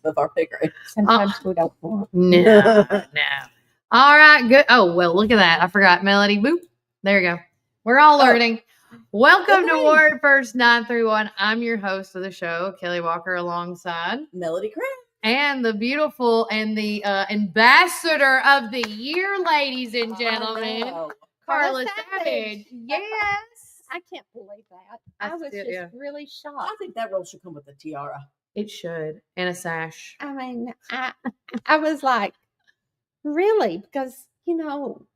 of our figurines. Sometimes we don't want. No. All right, good. Oh, well, look at that. I forgot Melody. Boop. There you go. We're all learning. Welcome to Ward First 931. I'm your host of the show, Kelly Walker, alongside Melody Craig. And the beautiful and the ambassador of the year, ladies and gentlemen, Carla Savage. Yes. I can't believe that. I was just really shocked. I think that role should come with a tiara. It should. And a sash. I mean, I was like, really? Because, you know,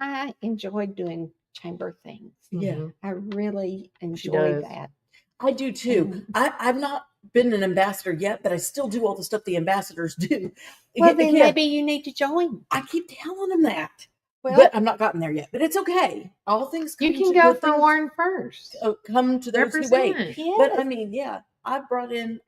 I enjoyed doing chamber things. Yeah. I really enjoy that. I do too. I've not been an ambassador yet, but I still do all the stuff the ambassadors do. Well, then maybe you need to join. I keep telling them that. Well, but I've not gotten there yet. But it's okay. All things come you can go for Warren first. Come to those who wait. Yes. But I mean, I've brought in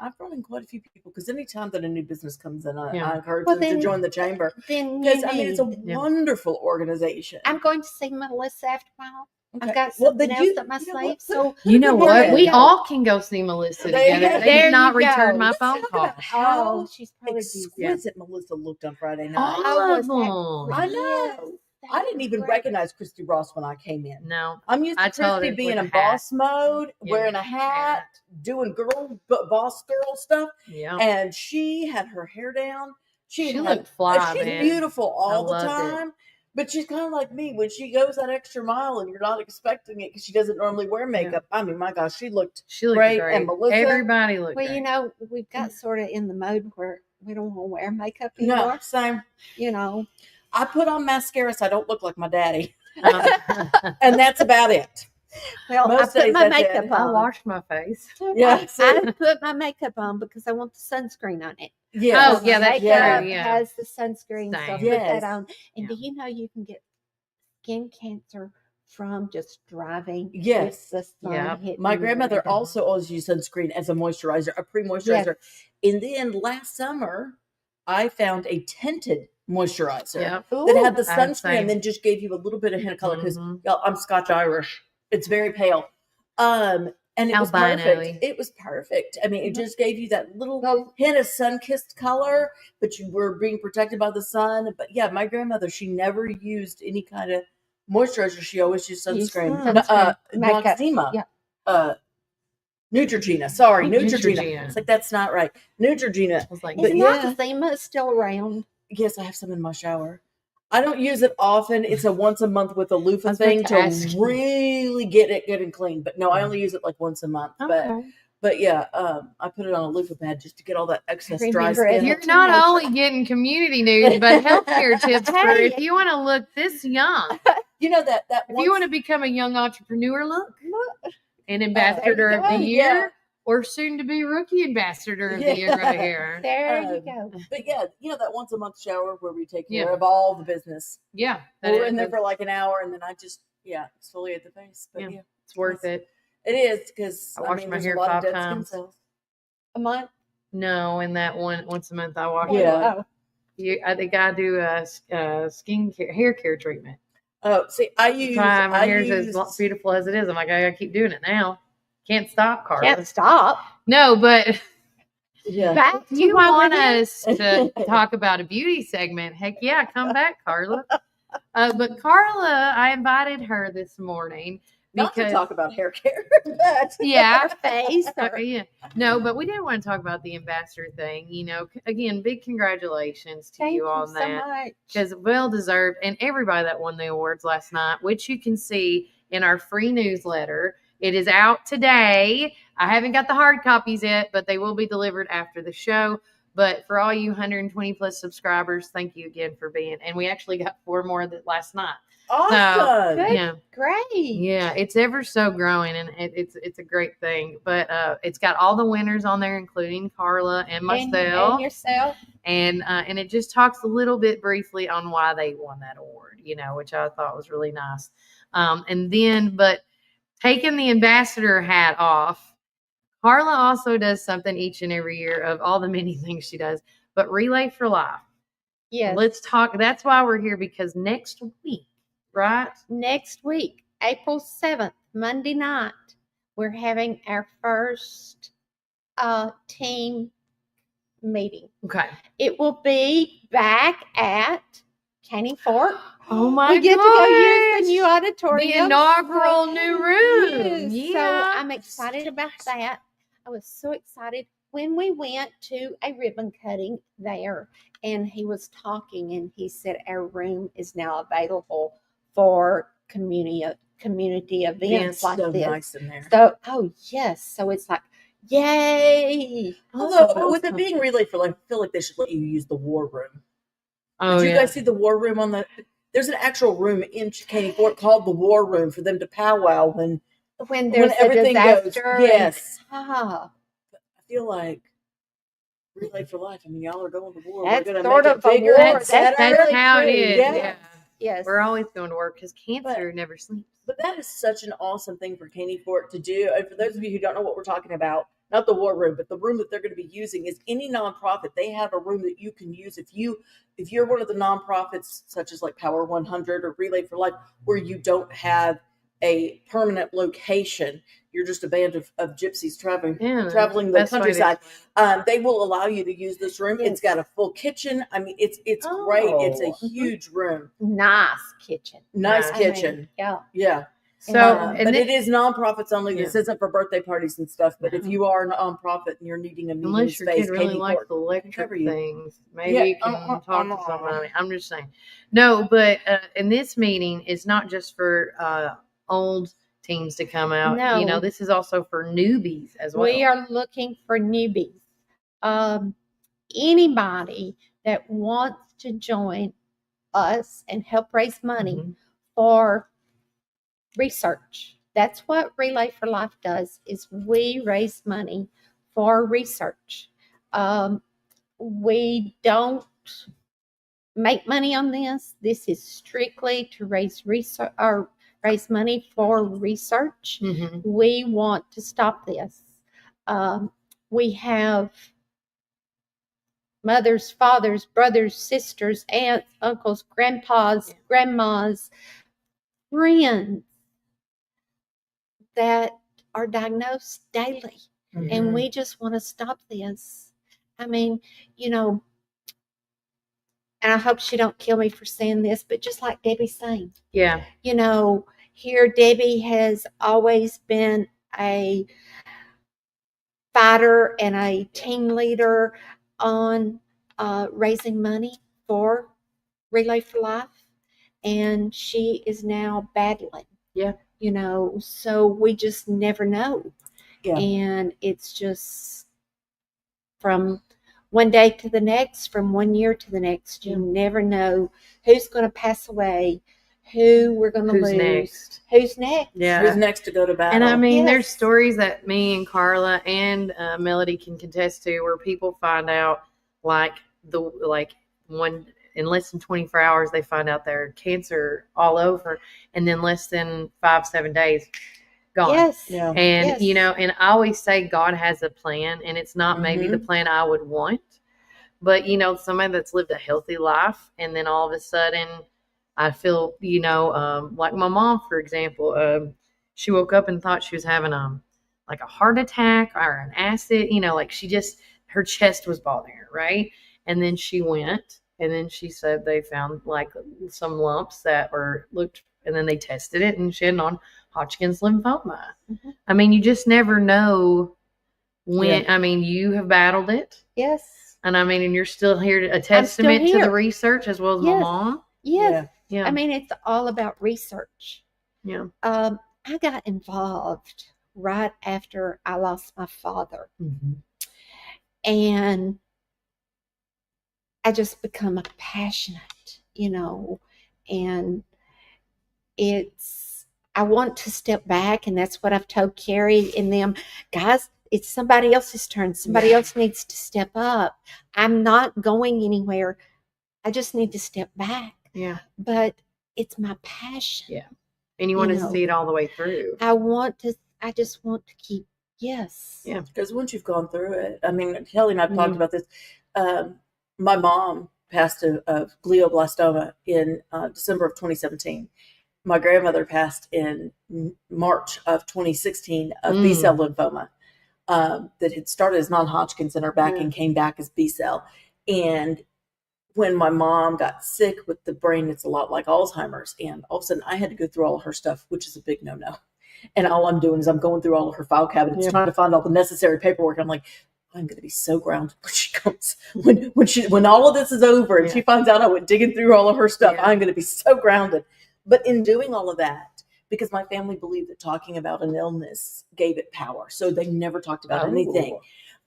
quite a few people because anytime that a new business comes in, I encourage them to join the chamber. Because it's a wonderful organization. I'm going to see Melissa after a while. Okay. I've got something else up my sleeve. So you know what? We all can go see Melissa together. They did not return my phone call. How she's probably exquisite Melissa looked on Friday night. All of them. I know. I didn't even recognize Christy Ross when I came in. No. I'm used to Christy being in boss mode, wearing a hat, doing boss girl stuff. Yeah. And she had her hair down. She looked fly, she's man. beautiful all the time. But she's kind of like me. When she goes that extra mile and you're not expecting it because she doesn't normally wear makeup. I mean, my gosh, she looked great. And Melissa. Everybody looked great. Well, you know, we've got sort of in the mode where we don't want to wear makeup anymore. No, same. You know. I put on mascara so I don't look like my daddy. And that's about it. Well, I put my makeup on. I washed my face. Yeah, I put my makeup on because I want the sunscreen on it. Yeah. Oh, yeah, that's true. Yeah. Has the sunscreen, so I put that on. And do you know you can get skin cancer from just driving? Yes. The sun My grandmother also always used sunscreen as a moisturizer, a pre-moisturizer. Yes. And then last summer, I found a tinted moisturizer that had the sunscreen and then just gave you a little bit of hint of color because I'm Scotch Irish. It's very pale. And it was perfect. It was perfect. I mean, it just gave you that little hint of sun-kissed color, but you were being protected by the sun. But yeah, my grandmother, she never used any kind of moisturizer. She always used sunscreen. Noxzema. Neutrogena. Sorry, Neutrogena. It's like, that's not right. Neutrogena. Is Noxzema still around? Yes, I have some in my shower. I don't use it often. It's a once a month with a loofah thing to really get it good and clean. But no, I only use it like once a month. Okay. But yeah, I put it on a loofah pad just to get all that excess dry skin. You're not only getting community news, but healthcare tips for if you want to look this young. You know that if you want to become a young entrepreneur, look, an ambassador of the year. Or soon to be rookie ambassador of the year right here. There you go. But yeah, you know that once a month shower where we take care of all the business. Yeah. We're in there for like an hour and then I just, exfoliate the face. But it's worth it. It is because I wash my hair a lot 5 of dead times. skin cells. A month? No, in that once a month I wash. Yeah. I think I do a hair care treatment. Oh, see, my hair is as beautiful as it is. I'm like, I gotta keep doing it now. Can't stop, Carla. Can't stop. No, but back to you want us to talk about a beauty segment? Heck yeah, come back, Carla. But Carla, I invited her this morning not to talk about hair care. Yeah, face. No, but we did want to talk about the ambassador thing. You know, again, big congratulations to you on that because well deserved, and everybody that won the awards last night, which you can see in our free newsletter. It is out today. I haven't got the hard copies yet, but they will be delivered after the show. But for all you 120 plus subscribers, thank you again for being. And we actually got 4 more last night. Awesome. So, great. Yeah, it's ever so growing, and it's a great thing. But it's got all the winners on there, including Carla and myself. And yourself. And it just talks a little bit briefly on why they won that award, which I thought was really nice. But taking the ambassador hat off, Carla also does something each and every year of all the many things she does, but Relay for Life. Yes. Let's talk. That's why we're here, because next week, right? Next week, April 7th, Monday night, we're having our first team meeting. Okay. It will be back at Canning Fork. Oh my We get to go use the new gosh. auditorium. The inaugural new room. Yes. So I'm excited about that. I was so excited when we went to a ribbon cutting there, and he was talking, and he said our room is now available for community events like so this. Nice in there. So, yes. So it's like, yay. Although, with it being Relay for Life, I feel like they should let you use the war room. Oh, Did you guys see the war room on the? There's an actual room in Canning Fork called the war room for them to powwow when there's everything a goes. disaster. Yes. I feel like Relay for Life. I mean, y'all are going to war. That's We're sort make of it a bigger. war. That's really how true. it is. Yeah. Yes. We're always going to work because cancer never sleeps. But that is such an awesome thing for Canning Fork to do. And for those of you who don't know what we're talking about, not the war room, but the room that they're going to be using is any nonprofit. They have a room that you can use if you're one of the nonprofits such as like Power 100 or Relay for Life, where you don't have a permanent location. You're just a band of gypsies traveling the countryside. They will allow you to use this room. Yes. It's got a full kitchen. I mean, it's great. It's a huge room. Nice kitchen. Nice kitchen. I mean, yeah. So, but it is nonprofits only. This isn't for birthday parties and stuff. But if you are a nonprofit and you're needing a meeting unless your space, kid really likes the electric things, maybe you can talk to somebody. I'm just saying. No, but in this meeting, it's not just for old teams to come out. No. You know, this is also for newbies as well. We are looking for newbies. Anybody that wants to join us and help raise money for research. That's what Relay for Life does, is we raise money for research. We don't make money on this. This is strictly to raise research or raise money for research. We want to stop this. We have mothers, fathers, brothers, sisters, aunts, uncles, grandpas, grandmas, friends that are diagnosed daily. And we just want to stop this. I mean, you know, and I hope she don't kill me for saying this, but just like Debbie's saying. Yeah. You know, here Debbie has always been a fighter and a team leader on raising money for Relay for Life. And she is now battling. Yeah. You know, so we just never know. Yeah. And it's just from one day to the next, from 1 year to the next, you never know who's going to pass away, who we're going to lose. Who's next? Yeah. Who's next to go to battle? And I mean, there's stories that me and Carla and Melody can contest to where people find out in less than 24 hours, they find out their cancer all over, and then less than 5-7 days, gone. Yes. Yeah. And, you know, and I always say God has a plan, and it's not maybe the plan I would want, but, you know, somebody that's lived a healthy life, and then all of a sudden I feel, you know, like my mom, for example, she woke up and thought she was having like a heart attack or an acid, you know, like her chest was bothering her, right? And then she went. And then she said they found like some lumps that and then they tested it, and she had non-Hodgkin's lymphoma. I mean, you just never know when. Yeah. I mean, you have battled it. Yes. And I mean, and you're still here, a testament to the research as well as my mom. Yes. Yeah. I mean, it's all about research. Yeah. I got involved right after I lost my father. And I just become passionate, you know, and I want to step back, and that's what I've told Carrie and them, guys, it's somebody else's turn. Somebody else needs to step up. I'm not going anywhere. I just need to step back. Yeah. But it's my passion. Yeah. And you want to see it all the way through. I just want to keep, yes. Yeah. Because once you've gone through it, I mean, Kelly and I've talked about this. My mom passed of glioblastoma in December of 2017. My grandmother passed in March of 2016 of B-cell lymphoma. that had started as non-Hodgkin's in her back and came back as B-cell. And when my mom got sick with the brain, it's a lot like Alzheimer's. And all of a sudden I had to go through all of her stuff, which is a big no-no. And all I'm doing is I'm going through all of her file cabinets, trying to find all the necessary paperwork. I'm like, I'm going to be so grounded when she comes, when all of this is over and she finds out I went digging through all of her stuff, I'm going to be so grounded. But in doing all of that, because my family believed that talking about an illness gave it power. So they never talked about anything.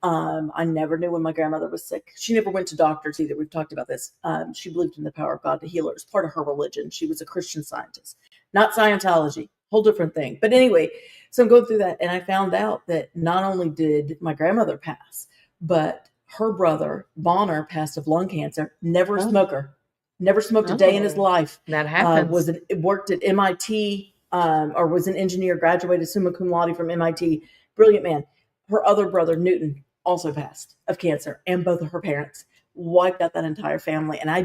I never knew when my grandmother was sick. She never went to doctors either. We've talked about this. She believed in the power of God to heal her. It's part of her religion. She was a Christian Scientist, not Scientology, whole different thing. But anyway, so I'm going through that, and I found out that not only did my grandmother pass, but her brother, Bonner, passed of lung cancer. Never a smoker. Never smoked a day in his life. That happens. Worked at MIT, or was an engineer, graduated summa cum laude from MIT. Brilliant man. Her other brother, Newton, also passed of cancer, and both of her parents wiped out that entire family. And I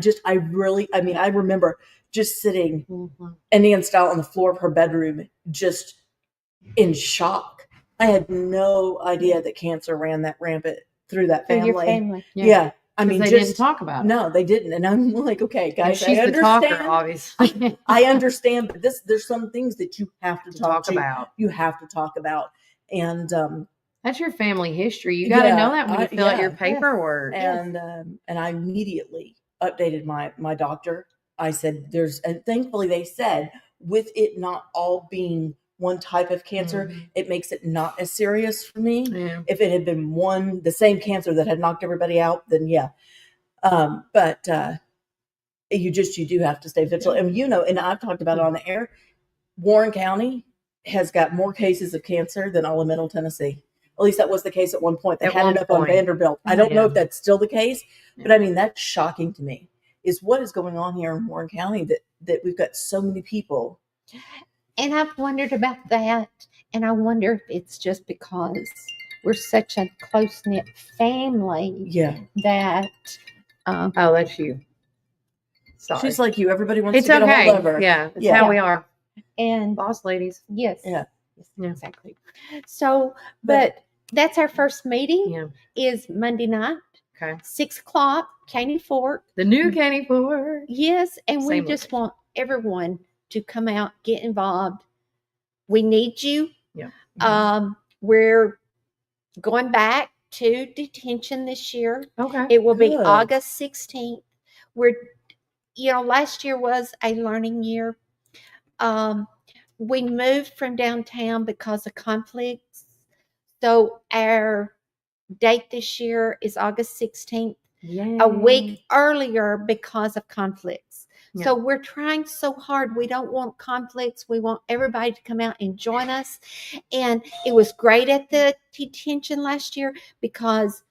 remember just sitting Indian style on the floor of her bedroom, just in shock. I had no idea that cancer ran that rampant through that family. Your family. Yeah. I mean, they didn't talk about it. No, they didn't. And I'm like, okay, guys, she's I understand. The talker, obviously. I understand, but there's some things that you have to talk about. You have to talk about. And that's your family history. You got to know that when you fill out your paperwork. And I immediately updated my doctor. I said, and thankfully they said, with it not all being one type of cancer, it makes it not as serious for me. Yeah. If it had been the same cancer that had knocked everybody out, then yeah. But you do have to stay vigilant. And and I've talked about it on the air, Warren County has got more cases of cancer than all of Middle Tennessee. At least that was the case at one point. They had it up on Vanderbilt. I don't know if that's still the case, but I mean, that's shocking to me, is what is going on here in Warren County that we've got so many people. And I've wondered about that. And I wonder if it's just because we're such a close-knit family. Yeah. That. That's you. Sorry. She's like you. Everybody wants to get a hold of her. Yeah. It's how we are. And boss ladies. Yes. Yeah. Exactly. So, but that's our first meeting. Yeah. Is Monday night. Okay. 6:00, Caney Fork. The new Caney Fork. Yes. And we just want everyone to come out, get involved. We need you. Yeah. We're going back to detention this year. Okay. It will be August 16th. Last year was a learning year. We moved from downtown because of conflicts. So our date this year is August 16th, a week earlier because of conflicts. Yeah. So we're trying so hard. We don't want conflicts. We want everybody to come out and join us. And it was great at the detention last year because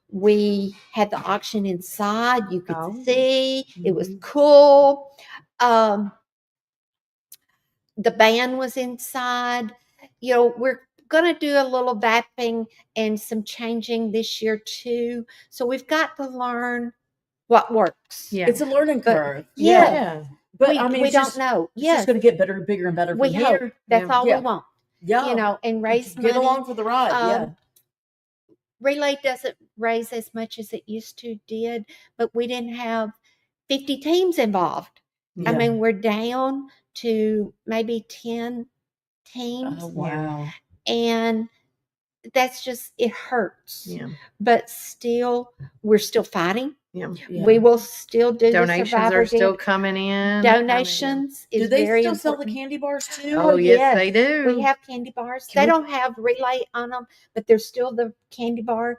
we had the auction inside. You could see. It was cool. The band was inside. We're going to do a little vapping and some changing this year too. So we've got to learn what works. Yeah. It's a learning curve. Yeah. But we don't know. It's just going to get better and bigger and better from here. Hope. That's all we want. Yeah. And raise money. Get along for the ride. Relay doesn't raise as much as it used to did, but we didn't have 50 teams involved. Yeah. I mean, we're down to maybe 10 teams. Oh, wow. And that's just, it hurts. Yeah. But still, we're still fighting. Yeah. We will still do donations are still coming in. Donations is very important. Do they still sell the candy bars too? Oh, yes, they do. We have candy bars. They don't have Relay on them, but there's still the candy bar.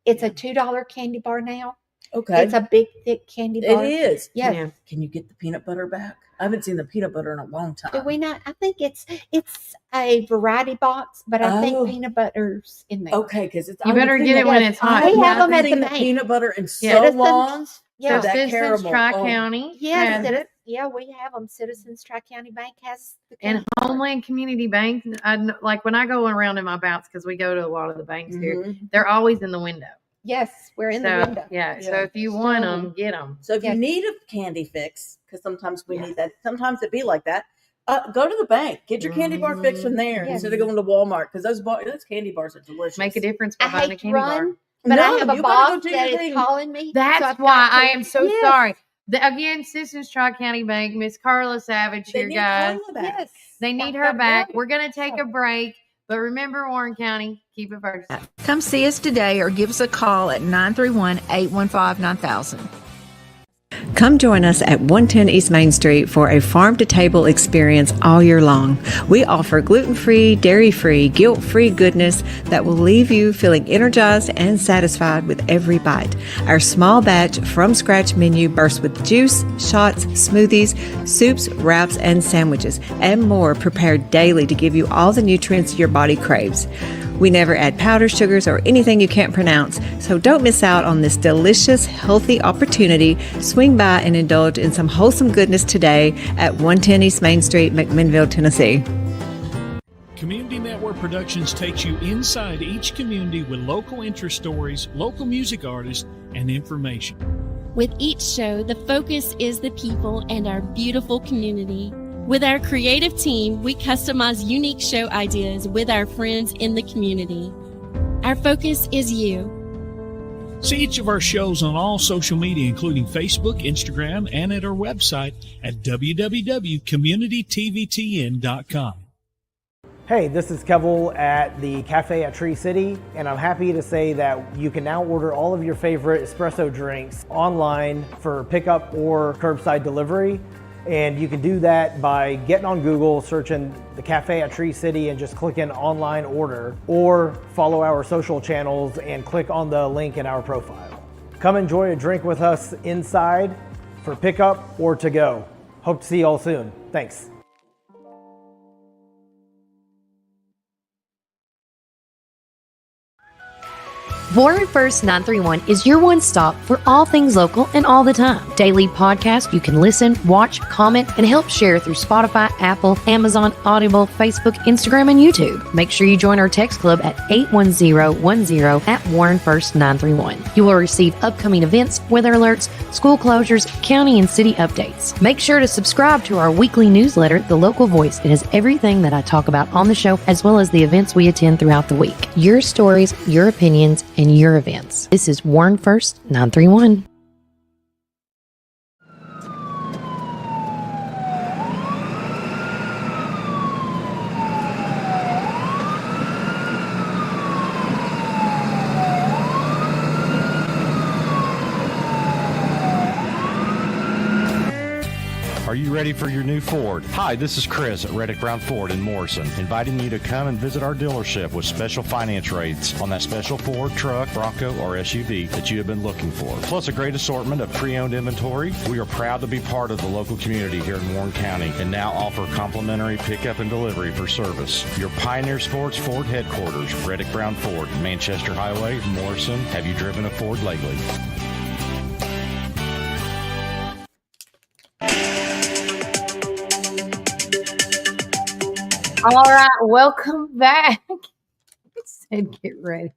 It's a $2 candy bar now. Okay. It's a big, thick candy bar. It is. Yeah. Can you get the peanut butter back? I haven't seen the peanut butter in a long time. Do we not? I think it's a variety box, but I think peanut butter's in there. Okay, because it's. You better get it when it's hot. We have them at the bank. Peanut butter in so long. Yeah, Citizens Tri-County. Yes, we have them. Citizens Tri-County Bank has the and Homeland Community Bank. Like when I go around in my bouts, because we go to a lot of the banks here, they're always in the window. Yes, we're in the window. Yeah, so if you want them, get them. So if you need a candy fix, because sometimes we need that. Sometimes it be like that. Go to the bank. Get your candy bar fix from there instead of going to Walmart, because those candy bars are delicious. Make a difference I behind a hate to candy bar. run, but I have a you boss gotta go do that your is thing. calling me. That's so why got I to- am so Yes. sorry. Again, Citizens Tri-County Bank, Miss Carla Savage They here, need guys. Carla back. Yes. They need her back. We're going to take a break. But remember, Warren County, keep it first. Come see us today or give us a call at 931-815-9000. Come join us at 110 East Main Street for a farm-to-table experience all year long. We offer gluten-free, dairy-free, guilt-free goodness that will leave you feeling energized and satisfied with every bite. Our small batch from-scratch menu bursts with juice, shots, smoothies, soups, wraps, and sandwiches, and more prepared daily to give you all the nutrients your body craves. We never add powder, sugars, or anything you can't pronounce, so don't miss out on this delicious, healthy opportunity. Swing by and indulge in some wholesome goodness today at 110 East Main Street, McMinnville, Tennessee. Community Network Productions takes you inside each community with local interest stories, local music artists, and information. With each show, the focus is the people and our beautiful community. With our creative team, we customize unique show ideas with our friends in the community. Our focus is you. See each of our shows on all social media, including Facebook, Instagram, and at our website at www.communitytvtn.com. Hey, this is Kevel at the Cafe at Tree City, and I'm happy to say that you can now order all of your favorite espresso drinks online for pickup or curbside delivery. And you can do that by getting on Google, searching the Cafe at Tree City and just clicking online order, or follow our social channels and click on the link in our profile. Come enjoy a drink with us inside for pickup or to go. Hope to see you all soon. Thanks. Warren First 931 is your one stop for all things local and all the time. Daily podcast you can listen, watch, comment, and help share through Spotify, Apple, Amazon, Audible, Facebook, Instagram, and YouTube. Make sure you join our text club at 81010 at Warren First 931. You will receive upcoming events, weather alerts, school closures, county and city updates. Make sure to subscribe to our weekly newsletter, The Local Voice. It has everything that I talk about on the show, as well as the events we attend throughout the week. Your stories, your opinions, and your events. This is Warren First 931. Are you ready for your new Ford? Hi, this is Chris at Reddick Brown Ford in Morrison, inviting you to come and visit our dealership with special finance rates on that special Ford truck, Bronco, or SUV that you have been looking for. Plus a great assortment of pre-owned inventory. We are proud to be part of the local community here in Warren County and now offer complimentary pickup and delivery for service. Your Pioneer Sports Ford headquarters, Reddick Brown Ford, Manchester Highway, Morrison. Have you driven a Ford lately? All right, welcome back. Said get ready.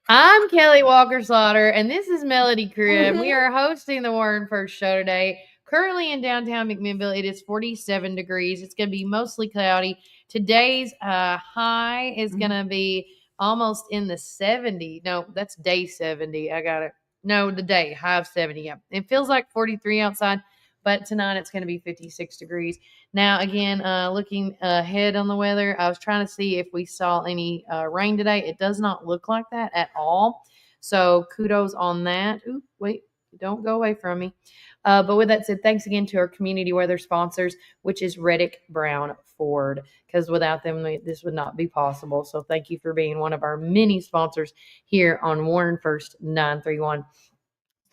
I'm Kelly Walker Slaughter, and this is Melody Cribb. We are hosting the Warren First show today. Currently in downtown McMinnville, it is 47 degrees. It's going to be mostly cloudy. Today's high is going to be almost in the 70. No, that's day 70. I got it. No, the day, high of 70. Yeah. It feels like 43 outside. But tonight it's going to be 56 degrees. Now, again, looking ahead on the weather, I was trying to see if we saw any rain today. It does not look like that at all. So kudos on that. Ooh, wait, don't go away from me. But with that said, thanks again to our community weather sponsors, which is Reddick Brown Ford, because without them, this would not be possible. So thank you for being one of our many sponsors here on Warren First 931.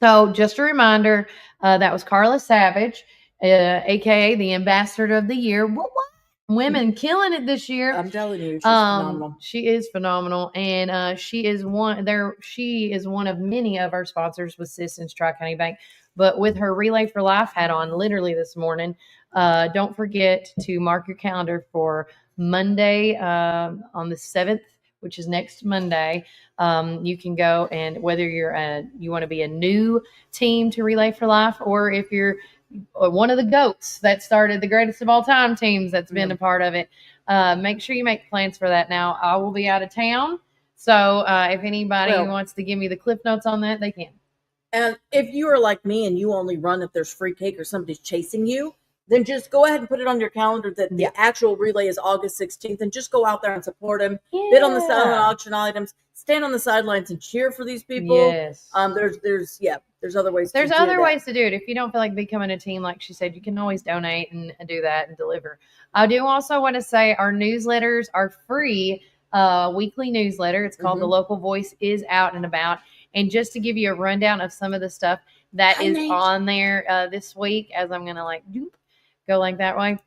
So just a reminder, that was Carla Savage, a.k.a. the Ambassador of the Year. What? Women killing it this year. I'm telling you, she's phenomenal. She is phenomenal, and she is one of many of our sponsors with Citizens Tri-County Bank. But with her Relay for Life hat on, literally this morning, don't forget to mark your calendar for Monday on the 7th. Which is next Monday. You can go, and whether you want to be a new team to Relay for Life, or if you're one of the GOATs that started the greatest of all time teams that's been a part of it. Make sure you make plans for that. Now, I will be out of town. So if anybody wants to give me the cliff notes on that, they can. And if you are like me and you only run if there's free cake or somebody's chasing you, then just go ahead and put it on your calendar that the actual relay is August 16th, and just go out there and support them. Bid on the silent auction items, stand on the sidelines and cheer for these people. Yes. There's other ways. There's other ways to do it. If you don't feel like becoming a team, like she said, you can always donate and do that and deliver. I do also want to say our newsletters are free. Weekly newsletter. It's called The Local Voice is out and about. And just to give you a rundown of some of the stuff that is on there this week, as I'm going to go like that way.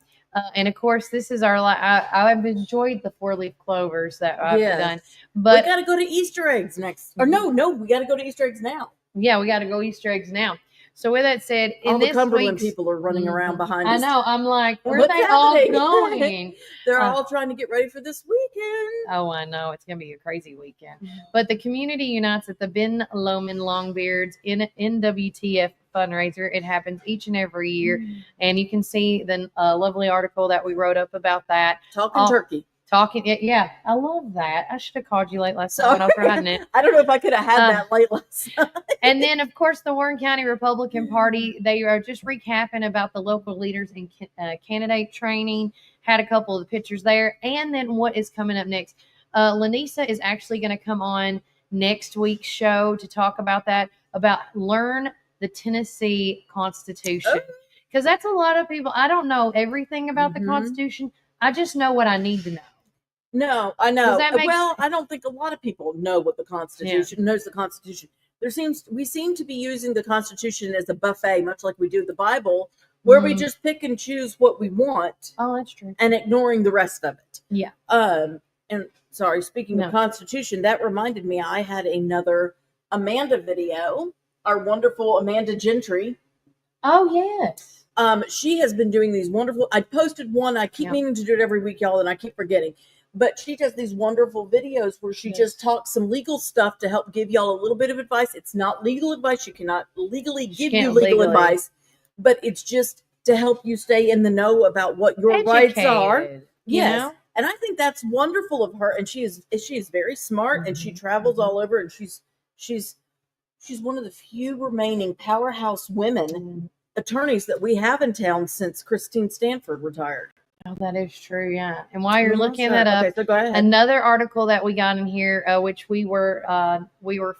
And of course, this is our, I've enjoyed the 4-leaf clovers that I've done. But we got to go to Easter eggs next. Or no, we got to go to Easter eggs now. Yeah, we got to go Easter eggs now. So with that said, all the Cumberland people are running around behind us. I know. I'm like, where are they all going? They're all trying to get ready for this weekend. Oh, I know. It's going to be a crazy weekend. But the community unites at the Ben Lomond Longbeards in NWTF fundraiser. It happens each and every year. And you can see the lovely article that we wrote up about that. Talking turkey. Yeah, I love that. I should have called you late last night when I was writing it. I don't know if I could have had that late last night. And then, of course, the Warren County Republican Party, they are just recapping about the local leaders and candidate training. Had a couple of the pictures there. And then what is coming up next? Lanisa is actually going to come on next week's show to talk about that, about learn the Tennessee Constitution. Because that's a lot of people. I don't know everything about the Constitution. I just know what I need to know. No, I know. I don't think a lot of people know what the Constitution knows. The Constitution. We seem to be using the Constitution as a buffet, much like we do the Bible, where we just pick and choose what we want. Oh, that's true. And ignoring the rest of it. Yeah. And sorry, speaking of Constitution, that reminded me I had another Amanda video. Our wonderful Amanda Gentry. Oh yes. She has been doing these wonderful. I posted one. I keep meaning to do it every week, y'all, and I keep forgetting. But she does these wonderful videos where she just talks some legal stuff to help give y'all a little bit of advice. It's not legal advice. She cannot legally give you legal advice, but it's just to help you stay in the know about what your rights are. Yes. And I think that's wonderful of her. And she is very smart, and she travels all over, and she's one of the few remaining powerhouse women attorneys that we have in town since Christine Stanford retired. Oh, that is true. Yeah. And while you're looking that up, so go ahead. Another article that we got in here, which we were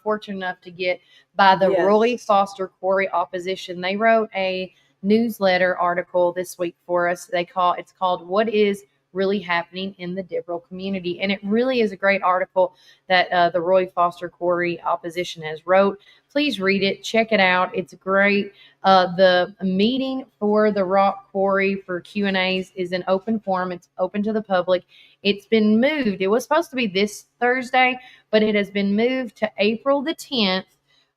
fortunate enough to get by the Roy Foster Quarry Opposition. They wrote a newsletter article this week for us. It's called "What Is Really Happening in the Dibrow Community," and it really is a great article that the Roy Foster Quarry Opposition has wrote. Please read it, check it out. It's great. The meeting for the rock quarry for Q&As is an open forum. It's open to the public. It's been moved. It was supposed to be this Thursday, but it has been moved to April the 10th,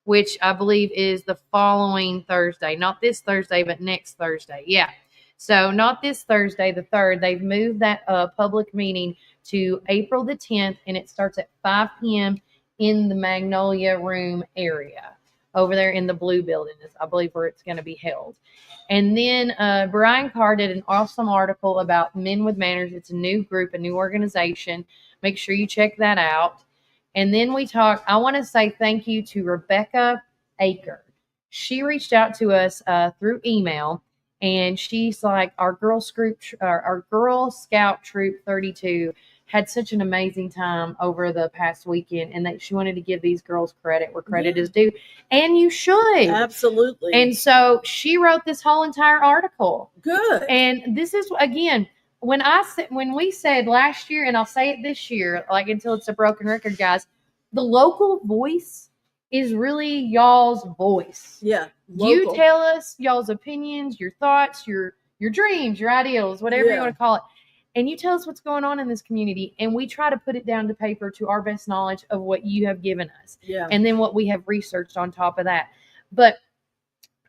which I believe is the following Thursday. Not this Thursday, but next Thursday. Yeah. So not this Thursday, the 3rd. They've moved that public meeting to April the 10th, and it starts at 5 p.m. in the Magnolia Room area over there in the blue building is, I believe, where it's going to be held. And then Brian Carr did an awesome article about Men with Manners. It's a new group, a new organization. Make sure you check that out. And then I want to say thank you to Rebecca Aker. She reached out to us through email, and she's like, our Girl Scout Troop 32 had such an amazing time over the past weekend, and that she wanted to give these girls credit where credit is due. And you should. Absolutely. And so she wrote this whole entire article. Good. And this is, again, when we said last year, and I'll say it this year, like until it's a broken record, guys, the local voice is really y'all's voice. Yeah. Local. You tell us y'all's opinions, your thoughts, your dreams, your ideals, whatever you want to call it. And you tell us what's going on in this community, and we try to put it down to paper to our best knowledge of what you have given us. Yeah. And then what we have researched on top of that. But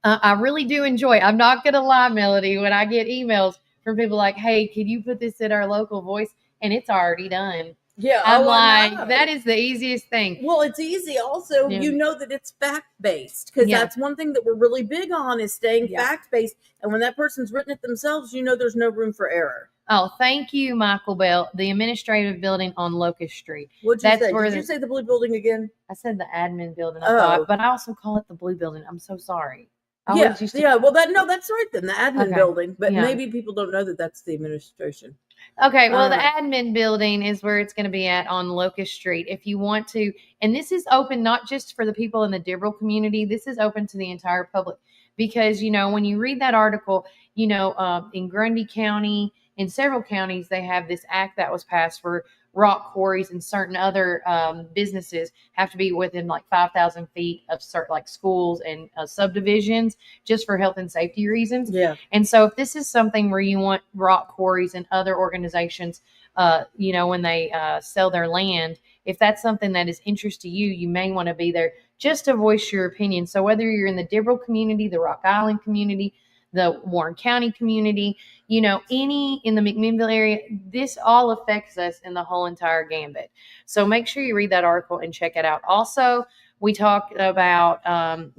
I really do enjoy, I'm not going to lie, Melody, when I get emails from people like, hey, could you put this in our local voice? And it's already done. Yeah. I'm I like, know. that is the easiest thing. Well, it's easy. Also, you know that it's fact-based, because that's one thing that we're really big on is staying fact-based. And when that person's written it themselves, there's no room for error. Oh, thank you, Michael Bell. The administrative building on Locust Street. What'd you say? Did you say the blue building again? I said the admin building. I thought, but I also call it the blue building. I'm so sorry. Well, that's right then, the admin building. But maybe people don't know that that's the administration. Okay, well, the admin building is where it's going to be at on Locust Street. If you want to, and this is open not just for the people in the Dibble community, this is open to the entire public. Because, when you read that article, in Grundy County, in several counties, they have this act that was passed for rock quarries, and certain other businesses have to be within like 5,000 feet of certain like schools and subdivisions, just for health and safety reasons. Yeah. And so if this is something where you want rock quarries and other organizations, when they sell their land, if that's something that is interest to you, you may want to be there just to voice your opinion. So whether you're in the Dibble community, the Rock Island community, the Warren County community, any in the McMinnville area, this all affects us in the whole entire gambit. So make sure you read that article and check it out. Also, we talked about, and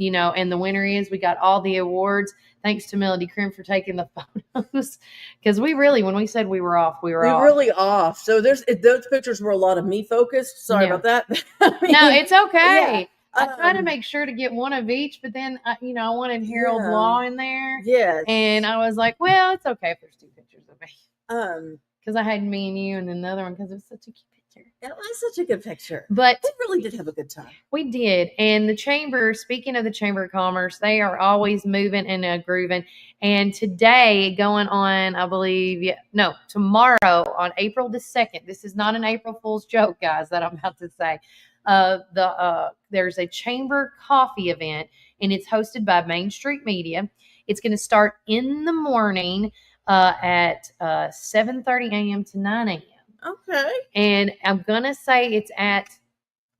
the winner is, we got all the awards. Thanks to Melody Krim for taking the photos. Because when we said we were off, we were off. Really off. So those pictures were a lot of me focused. Sorry about that. No, it's okay. I try to make sure to get one of each, but then, I wanted Harold Law in there. Yes. And I was like, well, it's okay if there's two pictures of me. Because I had me and you, and then the other one, because it was such a cute picture. It was such a good picture. But we really did have a good time. We did. And the chamber, speaking of the Chamber of Commerce, they are always moving and grooving. And today, going on, I believe, tomorrow on April the 2nd, this is not an April Fool's joke, guys, that I'm about to say. There's a chamber coffee event, and it's hosted by Main Street Media. It's going to start in the morning at 7:30 a.m. to 9 a.m. Okay. And I'm going to say it's at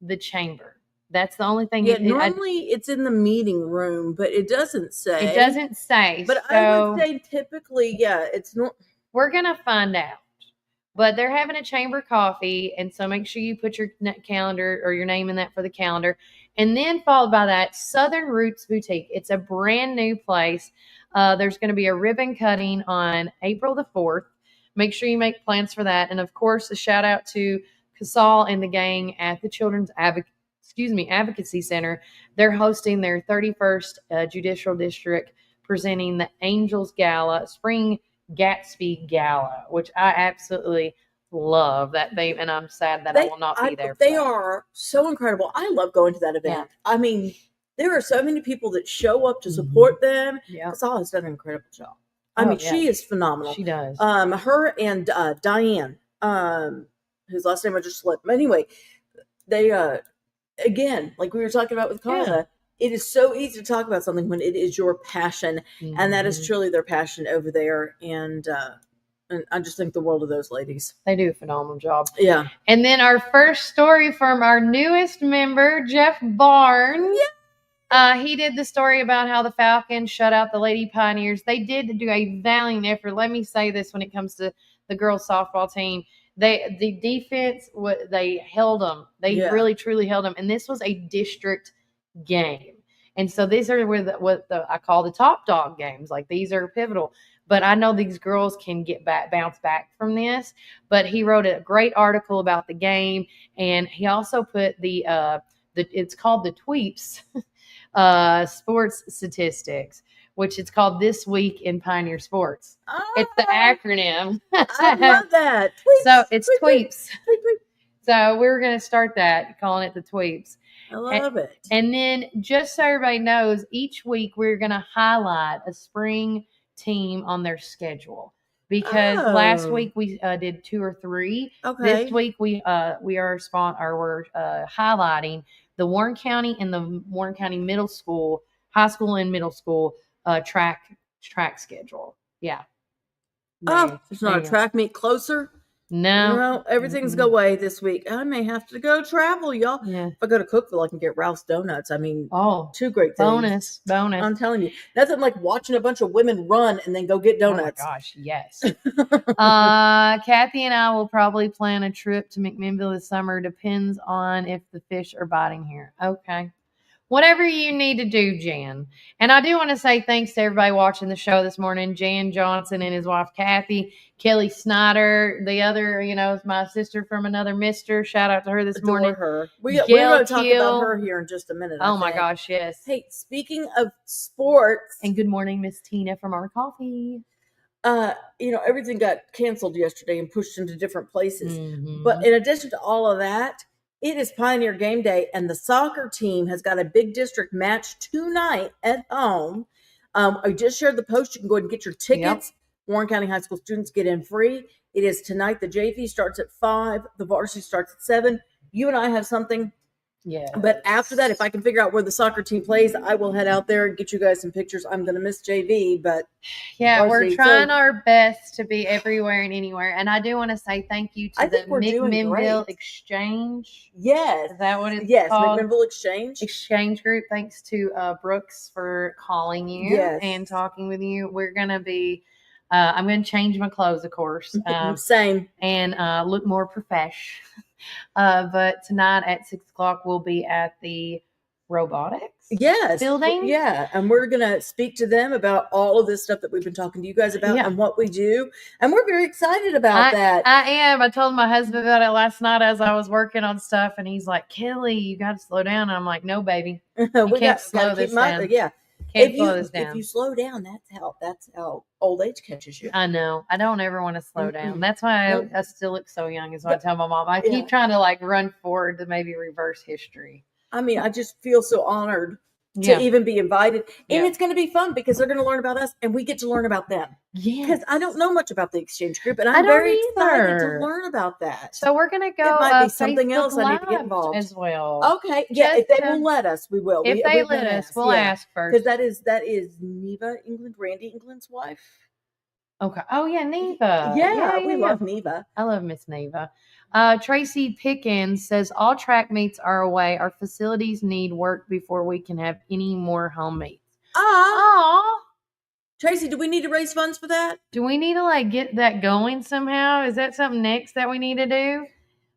the chamber. That's the only thing. Yeah, normally it's in the meeting room, but it doesn't say. It doesn't say. But I would say typically, it's not. We're going to find out. But they're having a chamber coffee, and so make sure you put your calendar or your name in that for the calendar. And then followed by that, Southern Roots Boutique. It's a brand new place. There's going to be a ribbon cutting on April the 4th. Make sure you make plans for that. And, of course, a shout-out to Casal and the gang at the Children's Advocacy Center. They're hosting their 31st Judicial District, presenting the Angels Gala, Spring Gatsby Gala, which I absolutely love that theme, and I'm sad that I will not be there. They are so incredible. I love going to that event. Yeah. I mean, there are so many people that show up to support them. Yeah. Casal has done an incredible job. I mean, she is phenomenal. She does. Her and Diane, whose last name I just slipped. But anyway, they again, like we were talking about with Carla, it is so easy to talk about something when it is your passion, and that is truly their passion over there. And I just think the world of those ladies. They do a phenomenal job. Yeah. And then our first story from our newest member, Jeff Barnes. Yeah. He did the story about how the Falcons shut out the Lady Pioneers. They did do a valiant effort. Let me say this when it comes to the girls softball team. The defense, they held them. They really, truly held them. And this was a district game. And so these are what I call the top dog games. Like, these are pivotal. But I know these girls can bounce back from this. But he wrote a great article about the game. And he also put it's called the Tweeps. Sports statistics, which it's called This Week in Pioneer Sports. It's the acronym. I love that. Tweeps, so it's Tweeps. So we're going to start that, calling it the Tweeps. I love it. And then, just so everybody knows, each week we're going to highlight a spring team on their schedule. Because last week we did 2 or 3. Okay. This week we're highlighting the Warren County and the Warren County Middle School, high school and middle school track schedule. Yeah. There's not a track meet closer? No. Everything's go away this week. I may have to go travel, y'all. Yeah. If I go to Cookville, I can get Ralph's Donuts. I mean, two great things. Bonus. I'm telling you, nothing like watching a bunch of women run and then go get donuts. Oh my gosh, yes. Kathy and I will probably plan a trip to McMinnville this summer. Depends on if the fish are biting here. Okay. Whatever you need to do, Jan. And I do want to say thanks to everybody watching the show this morning. Jan Johnson and his wife, Kathy. Kelly Snyder, the other, is my sister from another mister. Shout out to her this morning. Her. We're going to talk about her here in just a minute. Oh, my gosh, yes. Hey, speaking of sports. And good morning, Miss Tina from our coffee. Everything got canceled yesterday and pushed into different places. Mm-hmm. But in addition to all of that, it is Pioneer Game Day, and the soccer team has got a big district match tonight at home. I just shared the post. You can go ahead and get your tickets. Yep. Warren County High School students get in free. It is tonight. The JV starts at 5. The varsity starts at 7. You and I have something. Yeah. But after that, if I can figure out where the soccer team plays, I will head out there and get you guys some pictures. I'm going to miss JV, but yeah, we're trying our best to be everywhere and anywhere. And I do want to say thank you to the McMinnville Exchange. Yes. Is that what it's called? Yes, McMinnville Exchange Group. Thanks to Brooks for calling you and talking with you. We're going to be I'm going to change my clothes, of course. Same. And look more profesh. But tonight at 6:00 we'll be at the robotics building. Yeah. And we're going to speak to them about all of this stuff that we've been talking to you guys about and what we do. And we're very excited about that. I am. I told my husband about it last night as I was working on stuff. And he's like, Kelly, you got to slow down. And I'm like, no, baby. You can't slow this down. Yeah. Can't slow this down. If you slow down, that's how old age catches you. I know. I don't ever want to slow down. That's why I still look so young, is what I tell my mom. I keep trying to run forward to maybe reverse history. I mean, I just feel so honored to even be invited. And it's going to be fun because they're going to learn about us and we get to learn about them. Yeah. Because I don't know much about the exchange group and I'm very excited to learn about that. So we're going to go. It might be something else I need to get involved as well. Okay. Yeah. If they will let us, we will. If they let us, we'll ask first. Because that is Neva England, Randy England's wife. Okay. Oh yeah, Neva. Yeah, we love Neva. I love Miss Neva. Tracy Pickens says all track meets are away. Our facilities need work before we can have any more home meets. Tracy, do we need to raise funds for that? Do we need to get that going somehow? Is that something next that we need to do?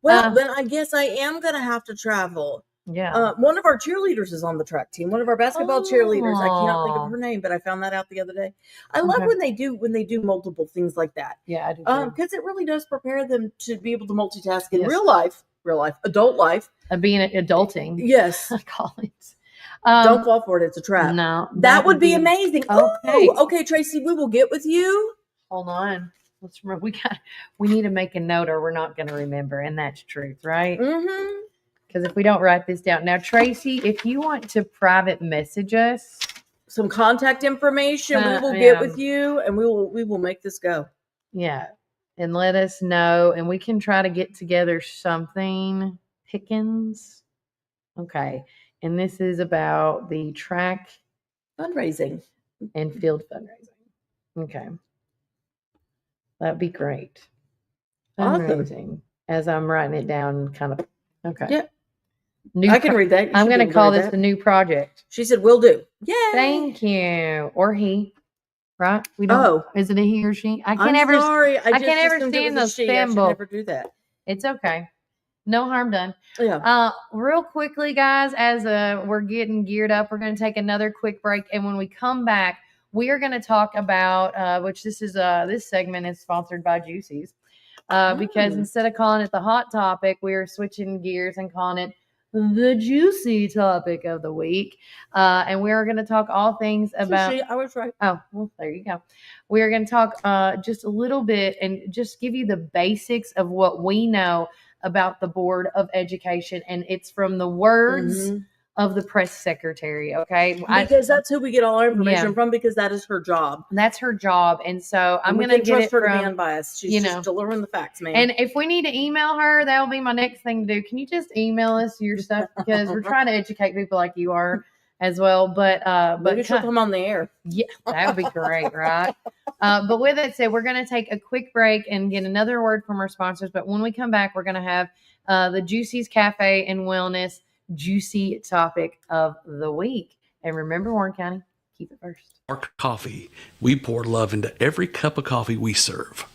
Well, then I guess I am going to have to travel. Yeah. One of our cheerleaders is on the track team. One of our basketball cheerleaders. I cannot think of her name, but I found that out the other day. I love when they do multiple things like that. Yeah, I do too. Because it really does prepare them to be able to multitask in real life, adult life. Being adulting. Yes. I call it. Don't fall for it. It's a trap. No. That would be amazing. Okay. Ooh, okay, Tracy, we will get with you. Hold on. Let's remember. We need to make a note or we're not going to remember. And that's truth, right? Mm-hmm. Because if we don't write this down. Now, Tracy, if you want to private message us some contact information, we will get with you and we will make this go. Yeah. And let us know. And we can try to get together something. Pickens. Okay. And this is about the track fundraising and field fundraising. Okay. That'd be great. Fundraising. As I'm writing it down, kind of. Okay. Yeah. I can read that. I'm going to call this the new project. She said, "Will do." Yay! Thank you. Or he, right? We don't. Is it a he or she? I can't ever. Sorry, I can't ever stand those symbols. I never do that. It's okay. No harm done. Yeah. Real quickly, guys, as we're getting geared up, we're going to take another quick break, and when we come back, we are going to talk about which this segment is sponsored by Juicy's. Because instead of calling it the hot topic, we are switching gears and calling it the juicy topic of the week. And we are going to talk all things about. I was right. Oh, well, there you go. We are going to talk just a little bit and just give you the basics of what we know about the Board of Education. And it's from the words of the press secretary. Okay. Because that's who we get all our information from, because that is her job. That's her job. And so I'm going to get it her from, to be unbiased. She's just delivering the facts, man. And if we need to email her, that'll be my next thing to do. Can you just email us your stuff? Because we're trying to educate people like you are. as well. But maybe she'll come on the air. Yeah, that would be great, right? But with that said, we're going to take a quick break and get another word from our sponsors. But when we come back, we're going to have the Juicy's Cafe and Wellness Juicy Topic of the Week. And remember, Warren County, keep it first. Our coffee. We pour love into every cup of coffee we serve.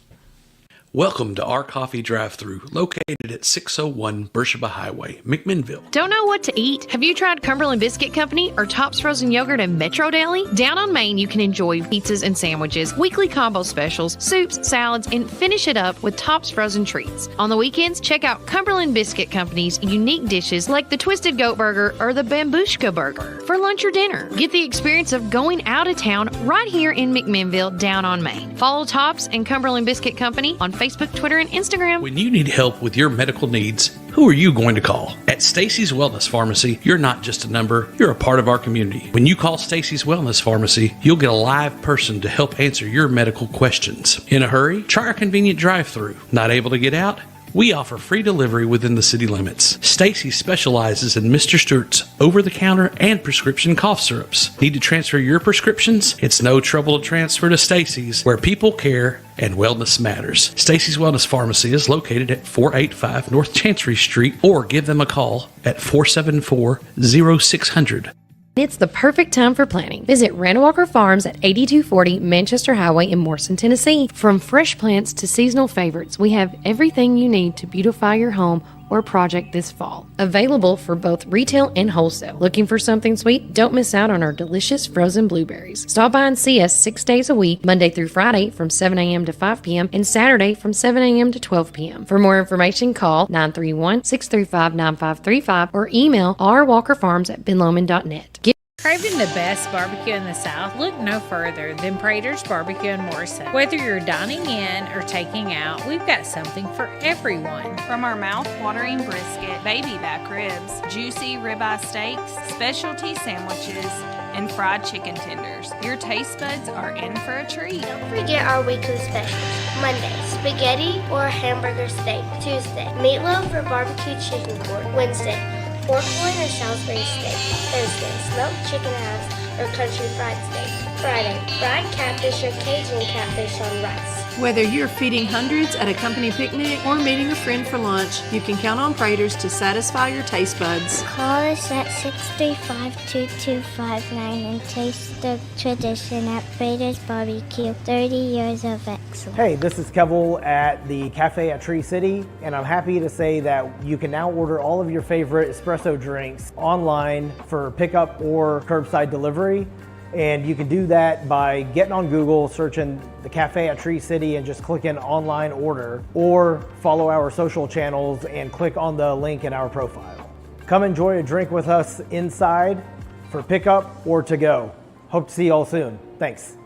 Welcome to Our Coffee Drive-Thru, located at 601 Beersheba Highway, McMinnville. Don't know what to eat? Have you tried Cumberland Biscuit Company or Tops Frozen Yogurt and Metro Deli? Down on Main, you can enjoy pizzas and sandwiches, weekly combo specials, soups, salads, and finish it up with Tops Frozen Treats. On the weekends, check out Cumberland Biscuit Company's unique dishes like the Twisted Goat Burger or the Bambushka Burger. For lunch or dinner, get the experience of going out of town right here in McMinnville, down on Main. Follow Tops and Cumberland Biscuit Company on Facebook, Twitter, and Instagram. When you need help with your medical needs, who are you going to call? At Stacy's Wellness Pharmacy, you're not just a number, you're a part of our community. When you call Stacy's Wellness Pharmacy, you'll get a live person to help answer your medical questions. In a hurry? Try our convenient drive-thru. Not able to get out? We offer free delivery within the city limits. Stacy specializes in Mr. Stewart's over-the-counter and prescription cough syrups. Need to transfer your prescriptions? It's no trouble to transfer to Stacy's, where people care and wellness matters. Stacy's Wellness Pharmacy is located at 485 North Chancery Street, or give them a call at 474-0600. It's the perfect time for planting. Visit Randall Walker Farms at 8240 Manchester Highway in Morrison, Tennessee. From fresh plants to seasonal favorites, we have everything you need to beautify your home or project this fall. Available for both retail and wholesale. Looking for something sweet? Don't miss out on our delicious frozen blueberries. Stop by and see us 6 days a week, Monday through Friday from 7 a.m. to 5 p.m. and Saturday from 7 a.m. to 12 p.m. For more information, call 931-635-9535 or email rwalkerfarms@benlomond.net. Craving the best barbecue in the South? Look no further than Prater's Barbecue in Morrison. Whether you're dining in or taking out, we've got something for everyone. From our mouth-watering brisket, baby back ribs, juicy ribeye steaks, specialty sandwiches, and fried chicken tenders, your taste buds are in for a treat. Don't forget our weekly specials. Monday, spaghetti or hamburger steak. Tuesday, meatloaf or barbecue chicken pork. Wednesday, pork loin or Salisbury steak. Thursday, smoked chicken halves or country fried steak. Friday, fried catfish or Cajun catfish on rice. Whether you're feeding hundreds at a company picnic or meeting a friend for lunch, you can count on Prater's to satisfy your taste buds. Call us at 635-2259 and taste the tradition at Prater's Barbecue. 30 years of excellence. Hey, this is Kevel at the Cafe at Tree City, and I'm happy to say that you can now order all of your favorite espresso drinks online for pickup or curbside delivery. And you can do that by getting on Google, searching the Cafe at Tree City and just clicking online order, or follow our social channels and click on the link in our profile. Come enjoy a drink with us inside for pickup or to go. Hope to see you all soon. Thanks.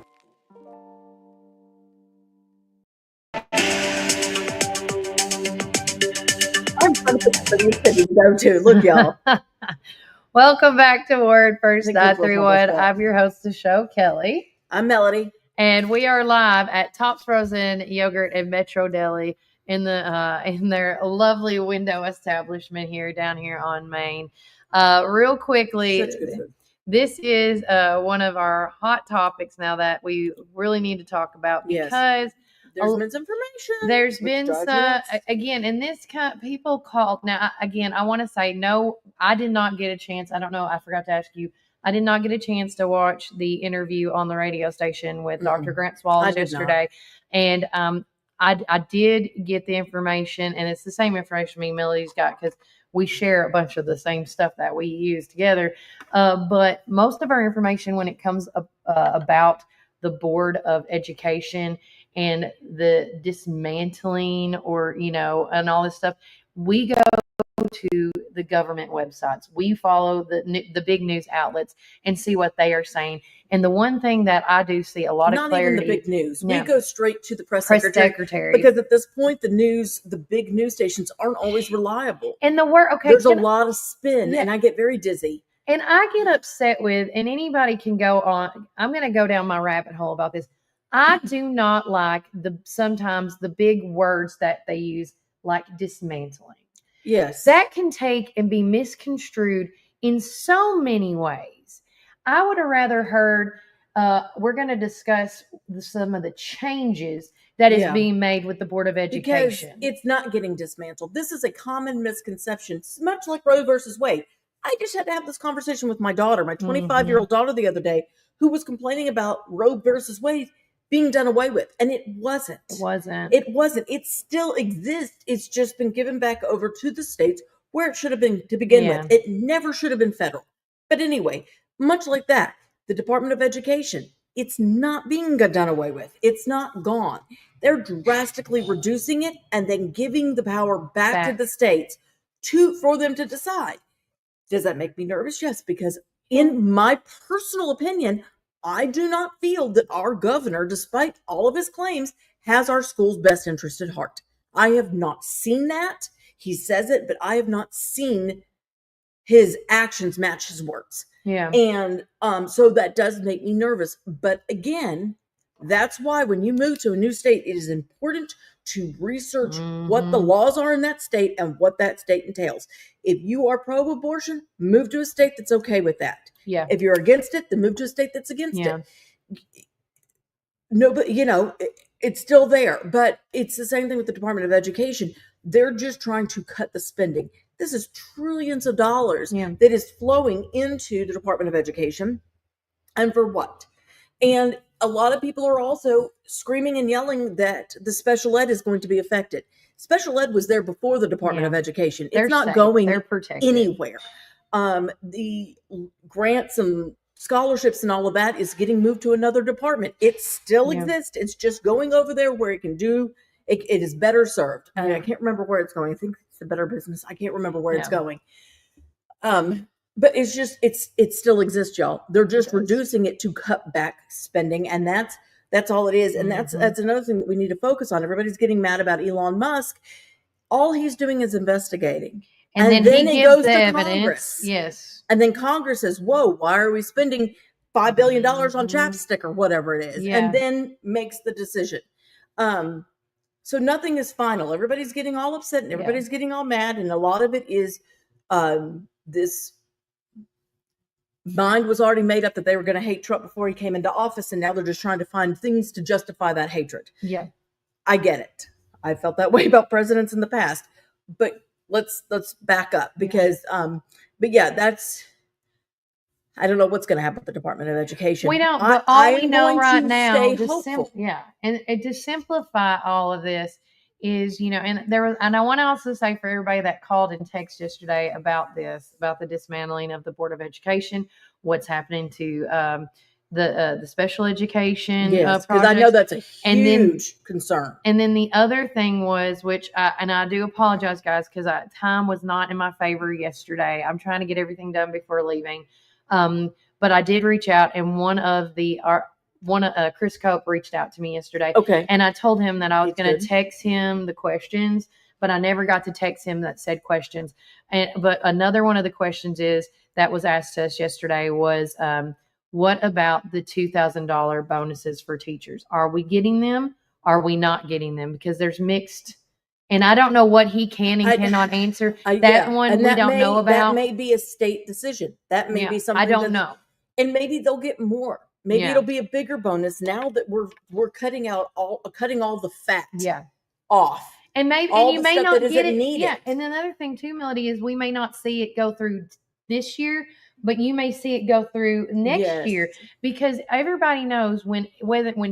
I'm going to put the city to go to. Look, y'all. Welcome back to Word First 931. I'm your host of the show, Kelly. I'm Melody. And we are live at Tops Frozen Yogurt and Metro Deli in their lovely window establishment down here on Main. Real quickly, this is one of our hot topics now that we really need to talk about because there's misinformation. There's been some, again, and this people called. Now, again, I want to say, no, I did not get a chance. I don't know. I forgot to ask you. I did not get a chance to watch the interview on the radio station with Dr. Grant Swallows yesterday. And I did get the information, and it's the same information me and Melody's got because we share a bunch of the same stuff that we use together. But most of our information when it comes about the Board of Education and the dismantling and all this stuff, we go to the government websites. We follow the big news outlets and see what they are saying. And the one thing that I do see a lot of clarity. Not even the big news. We go straight to the press secretary. Because at this point, the big news stations aren't always reliable. And there's a lot of spin, and I get very dizzy. And I get upset with, and anybody can go on, I'm going to go down my rabbit hole about this. I do not like sometimes the big words that they use, like dismantling. Yes. That can take and be misconstrued in so many ways. I would have rather heard, we're going to discuss some of the changes that is being made with the Board of Education. Because it's not getting dismantled. This is a common misconception. It's much like Roe versus Wade. I just had to have this conversation with my daughter, my 25-year-old daughter the other day, who was complaining about Roe versus Wade being done away with. And it wasn't. It still exists. It's just been given back over to the states where it should have been to begin with. It never should have been federal. But anyway, much like that, the Department of Education, it's not being done away with. It's not gone. They're drastically reducing it and then giving the power back to the states for them to decide. Does that make me nervous? Yes, because in my personal opinion, I do not feel that our governor, despite all of his claims, has our school's best interest at heart. I have not seen that. He says it, but I have not seen his actions match his words. Yeah. And so that does make me nervous. But again, that's why when you move to a new state, it is important to research what the laws are in that state and what that state entails. If you are pro-abortion, move to a state that's okay with that. Yeah. If you're against it, then move to a state that's against it. No, but it's still there. But it's the same thing with the Department of Education. They're just trying to cut the spending. This is trillions of dollars that is flowing into the Department of Education. And for what? And a lot of people are also screaming and yelling that the special ed is going to be affected. Special ed was there before the Department of Education. It's not going anywhere. The grants and scholarships and all of that is getting moved to another department. It still exists. It's just going over there where it can do, it is better served. I can't remember where it's going. I think it's a Better Business. I can't remember where it's going. But it's just, it still exists, y'all. They're just reducing it to cut back spending. And that's all it is. And that's another thing that we need to focus on. Everybody's getting mad about Elon Musk. All he's doing is investigating. And then he goes to Congress. Yes. And then Congress says, whoa, why are we spending $5 billion on chapstick or whatever it is? And then makes the decision. So nothing is final. Everybody's getting all upset and everybody's getting all mad. And a lot of it is this mind was already made up that they were going to hate Trump before he came into office. And now they're just trying to find things to justify that hatred. Yeah. I get it. I felt that way about presidents in the past. But let's back up because but yeah, that's, I don't know what's going to happen with the Department of Education. We don't, but all we know right now, and to simplify all of this is, and I want to also say for everybody that called and texted yesterday about this, about the dismantling of the Board of Education, what's happening to the special education because I know that's a huge concern. And then the other thing was, which I do apologize, guys, because time was not in my favor yesterday. I'm trying to get everything done before leaving. But I did reach out, and Chris Cope reached out to me yesterday. Okay. And I told him that I was going to text him the questions, but I never got to text him that said questions. But another one of the questions that was asked to us yesterday was, what about the $2,000 bonuses for teachers? Are we getting them? Are we not getting them? Because there's mixed, and I don't know what he can and cannot answer. That one we don't know about. That may be a state decision. That may be something I don't know. And maybe they'll get more. Maybe it'll be a bigger bonus now that we're cutting all the fat off. And maybe and you may not get it. Yeah. And another thing too, Melody, is we may not see it go through this year, but you may see it go through next year, because everybody knows when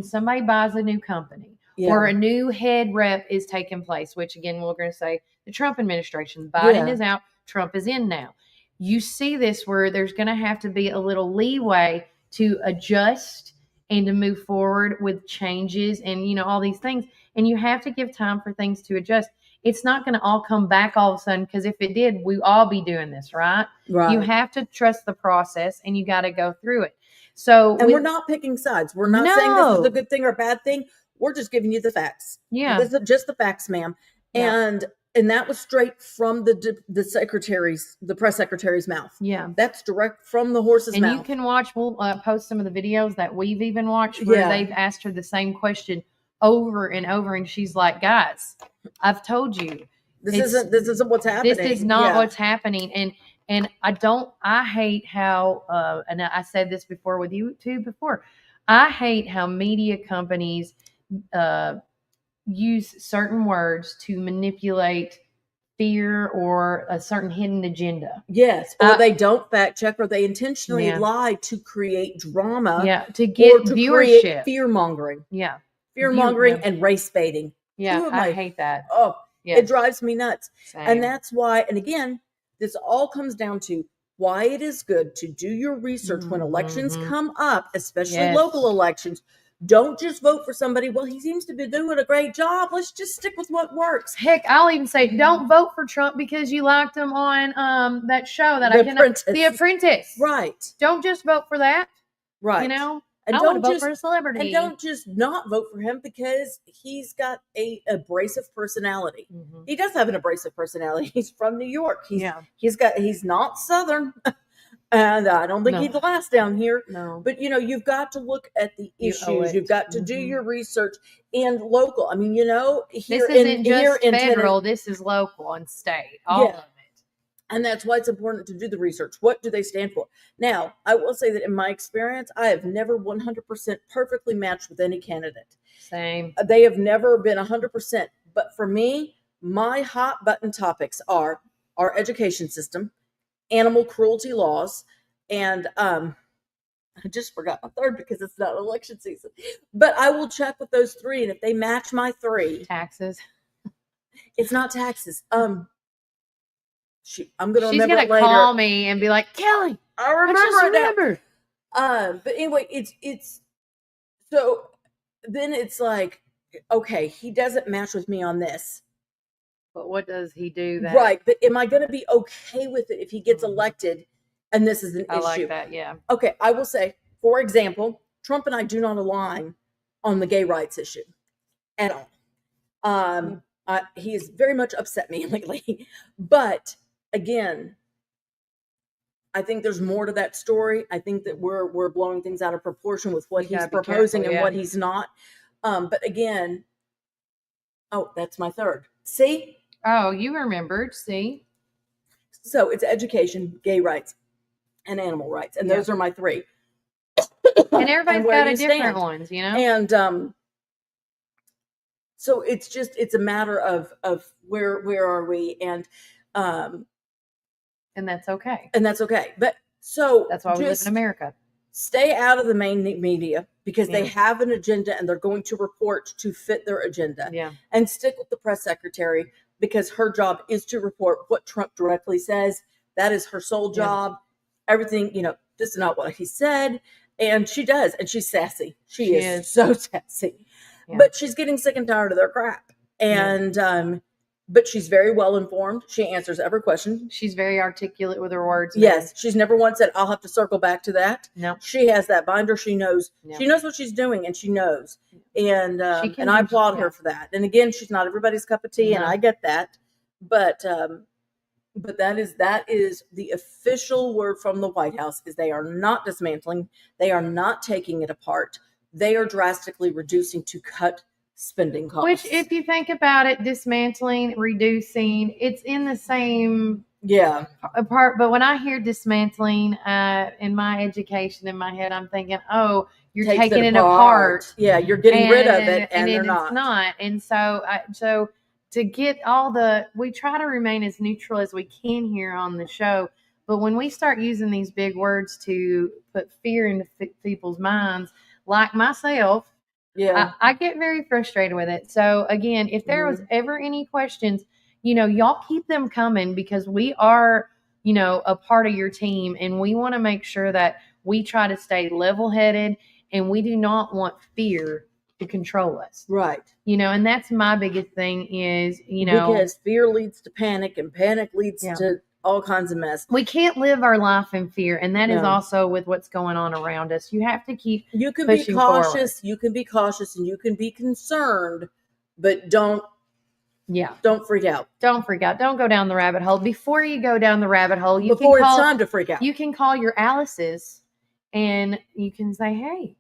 somebody buys a new company or a new head rep is taking place, which again, we're going to say the Trump administration, Biden is out, Trump is in now. You see this where there's going to have to be a little leeway to adjust and to move forward with changes and, all these things. And you have to give time for things to adjust. It's not going to all come back all of a sudden, because if it did, we all be doing this, right? Right. You have to trust the process and you got to go through it. So, and we're not picking sides. We're not saying this is a good thing or a bad thing. We're just giving you the facts. Yeah. This is just the facts, ma'am. Yeah. And that was straight from the press secretary's mouth. Yeah. That's direct from the horse's mouth. And you can watch, we'll post some of the videos that we've even watched where they've asked her the same question over and over. And she's like, guys, I've told you. This isn't what's happening. This is not what's happening. And I hate how, and I said this before with you too before, I hate how media companies use certain words to manipulate fear or a certain hidden agenda. Yes, or they don't fact check, or they intentionally lie to create drama. Yeah, to get viewership, fear mongering. Yeah, fear mongering and race baiting. Yeah, I hate that. Oh, yes. It drives me nuts. Same. And that's why. And again, this all comes down to why it is good to do your research when elections come up, especially local elections. Don't just vote for somebody. Well, he seems to be doing a great job. Let's just stick with what works. Heck, I'll even say, don't vote for Trump because you liked him on that show that The Apprentice. Right. Don't just vote for that. Right. You know, and I want to vote for a celebrity. And don't just not vote for him because he's got a abrasive personality. He does have an abrasive personality. He's from New York. He's not Southern. And I don't think he'd last down here. No. But, you've got to look at the issues. You've got to do your research and local. I mean, here this isn't just federal. This is local and state. All of it. And that's why it's important to do the research. What do they stand for? Now, I will say that in my experience, I have never 100% perfectly matched with any candidate. Same. They have never been 100%. But for me, my hot button topics are our education system, animal cruelty laws, and I just forgot my third because it's not election season. But I will check with those three, and if they match my three, taxes. It's not taxes. I'm gonna remember. She's gonna it later. call me and be like, Kelly, I remember. Now. But anyway, it's so then it's like, okay, he doesn't match with me on this. But what does he do then? Right. But am I going to be okay with it if he gets elected and this is an issue? I like that, yeah. Okay, I will say, for example, Trump and I do not align on the gay rights issue at all. He has very much upset me lately. But again, I think there's more to that story. I think that we're blowing things out of proportion with what he's proposing and what he's not. But again, that's my third. See? Oh, you remembered. See? So it's education, gay rights, and animal rights. And those are my three. And everybody's got a different ones, And so it's a matter of where are we, and that's okay. And that's okay. But so that's why we live in America. Stay out of the main media because they have an agenda and they're going to report to fit their agenda. Yeah. And stick with the press secretary because her job is to report what Trump directly says. That is her sole job. Everything, this is not what he said. And she does. And she's sassy. She is so sassy. Yeah. But she's getting sick and tired of their crap. And but she's very well informed. She answers every question. She's very articulate with her words. Yes. She's never once said, I'll have to circle back to that. No. She has that binder. She knows. No. She knows what she's doing, and she knows. And I applaud her for that. And again, she's not everybody's cup of tea, and I get that. But that is the official word from the White House is they are not dismantling. They are not taking it apart. They are drastically reducing to cut spending costs. Which, if you think about it, dismantling, reducing, it's in the same part. But when I hear dismantling, in my education, in my head, I'm thinking, oh, you're taking it apart. Yeah, you're getting rid of it, and they're not. It's not. And so to get we try to remain as neutral as we can here on the show. But when we start using these big words to put fear into people's minds, like myself, I get very frustrated with it. So again, if there was ever any questions, y'all keep them coming because we are, a part of your team, and we want to make sure that we try to stay level-headed, and we do not want fear to control us. Right. And that's my biggest thing is, because fear leads to panic, and panic leads to all kinds of mess. We can't live our life in fear, and that is also with what's going on around us. You have to keep You can be cautious, forward. you can be cautious, and you can be concerned, but don't freak out. Don't freak out. Don't go down the rabbit hole. Before you go down the rabbit hole, it's time to freak out. You can call your Alice's, and you can say, hey,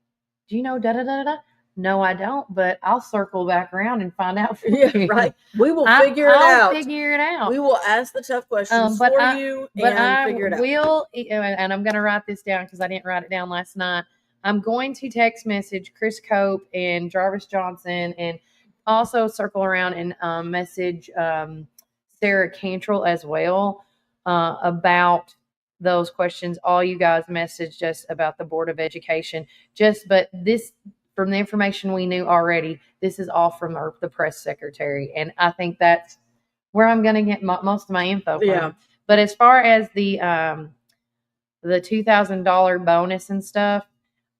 do you know da-da-da-da-da? no, I don't, but I'll circle back around and find out for Yeah, you. right. We will figure it I'll out. figure it out. We will ask the tough questions But for I- you But and I figure it out. will, and I'm going to write this down because I didn't write it down last night. I'm going to text message Chris Cope and Jarvis Johnson, and also circle around and message Sarah Cantrell as well about those questions. All you guys messaged us about the Board of Education. But this, from the information we knew already, this is all from the press secretary, and I think that's where I'm going to get most of my info from. Yeah. But as far as the $2,000 bonus and stuff,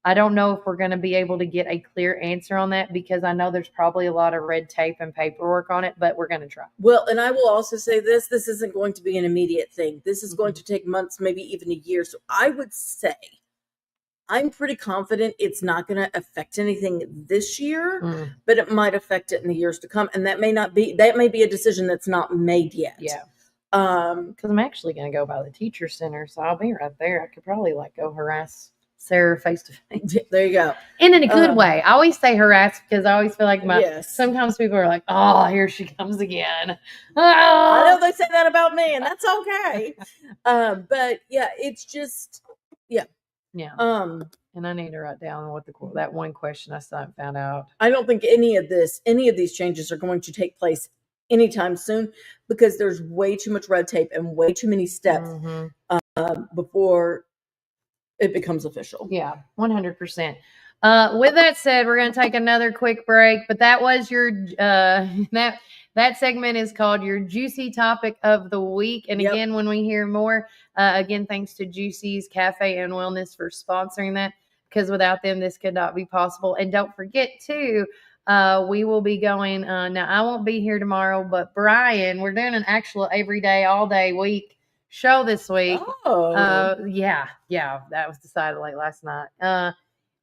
I don't know if we're going to be able to get a clear answer on that, because I know there's probably a lot of red tape and paperwork on it, but we're going to try. Well, and I will also say this isn't going to be an immediate thing. This is going to take months, maybe even a year. So I would say I'm pretty confident it's not going to affect anything this year, but it might affect it in the years to come. And that may be a decision that's not made yet. Yeah. Because I'm actually going to go by the teacher center, so I'll be right there. I could probably go harass Sarah face to face. There you go. And in a good way. I always say harass because I always feel like Yes. sometimes people are like, oh, here she comes again. I know they say that about me, and that's okay. But yeah, it's just, yeah. Yeah. And I need to write down that one question I still haven't found out. I don't think any of these changes are going to take place anytime soon, because there's way too much red tape and way too many steps before it becomes official. Yeah, 100%. With that said, we're going to take another quick break, but that was your that segment is called your Juicy Topic of the Week. And again, when we hear more, again, thanks to Juicy's Cafe and Wellness for sponsoring that, because without them, this could not be possible. And don't forget too, we will be going, now I won't be here tomorrow, but Brian, we're doing an actual everyday, all day week show this week. Yeah, that was decided late last night.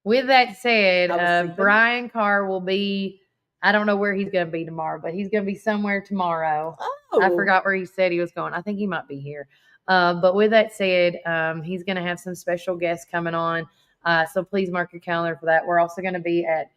With that said, Brian Carr will be, I don't know where he's going to be tomorrow, but he's going to be somewhere tomorrow. I forgot where he said he was going. I think he might be here. But with that said, he's going to have some special guests coming on. So please mark your calendar for that. We're also going to be at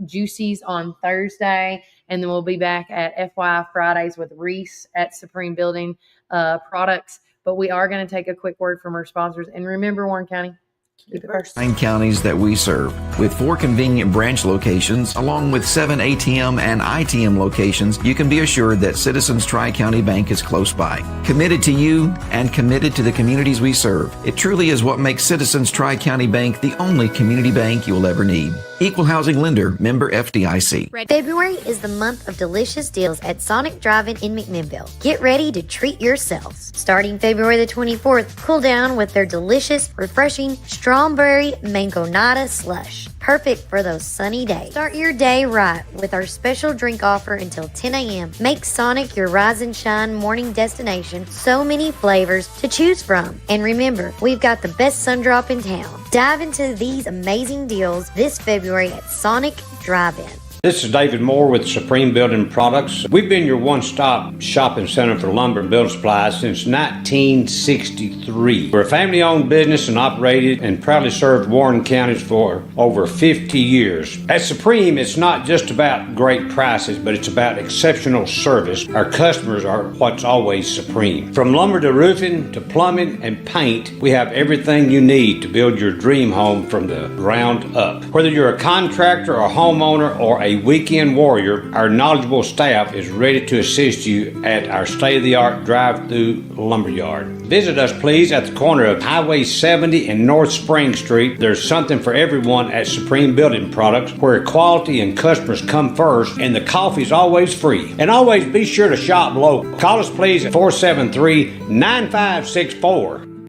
Juicy's on Thursday, and then we'll be back at FYI Fridays with Reese at Supreme Building Products. But we are going to take a quick word from our sponsors. And remember, Warren County, keep it first. 9 counties that we serve, with 4 convenient branch locations, along with 7 ATM and ITM locations. You can be assured that Citizens Tri-County Bank is close by, committed to you and committed to the communities we serve. It truly is what makes Citizens Tri-County Bank the only community bank you'll ever need. Equal housing lender, member FDIC. February is the month of delicious deals at Sonic Drive-In in McMinnville. Get ready to treat yourselves. Starting February the 24th, cool down with their delicious, refreshing strawberry mangonada slush. Perfect for those sunny days. Start your day right with our special drink offer until 10 a.m. Make Sonic your rise and shine morning destination. So many flavors to choose from. And remember, we've got the best sun drop in town. Dive into these amazing deals this February at Sonic Drive-In. This is David Moore with Supreme Building Products. We've been your one-stop shopping center for lumber and building supplies since 1963. We're a family-owned business and operated and proudly served Warren counties for over 50 years. At Supreme, it's not just about great prices, but it's about exceptional service. Our customers are what's always supreme. From lumber to roofing to plumbing and paint, we have everything you need to build your dream home from the ground up. Whether you're a contractor or homeowner or a weekend warrior, our knowledgeable staff is ready to assist you at our state-of-the-art drive-through lumberyard. Visit us, please, at the corner of Highway 70 and North Spring Street. There's something for everyone at Supreme Building Products, where quality and customers come first, and the coffee's always free. And always be sure to shop local. Call us, please, at 473-9564.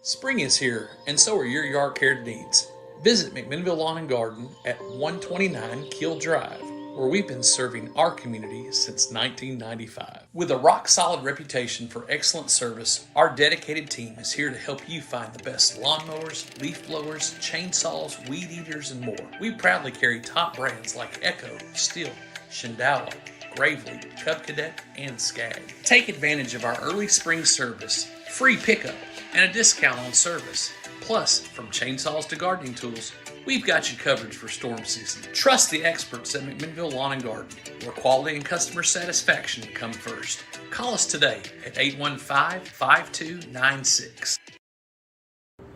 Spring is here, and so are your yard care needs. Visit McMinnville Lawn & Garden at 129 Keel Drive, where we've been serving our community since 1995. With a rock-solid reputation for excellent service, our dedicated team is here to help you find the best lawnmowers, leaf blowers, chainsaws, weed eaters, and more. We proudly carry top brands like Echo, Stihl, Shindala, Gravely, Cub Cadet, and Skag. Take advantage of our early spring service, free pickup, and a discount on service. Plus, from chainsaws to gardening tools, we've got you covered for storm season. Trust the experts at McMinnville Lawn and Garden, where quality and customer satisfaction come first. Call us today at 815-5296.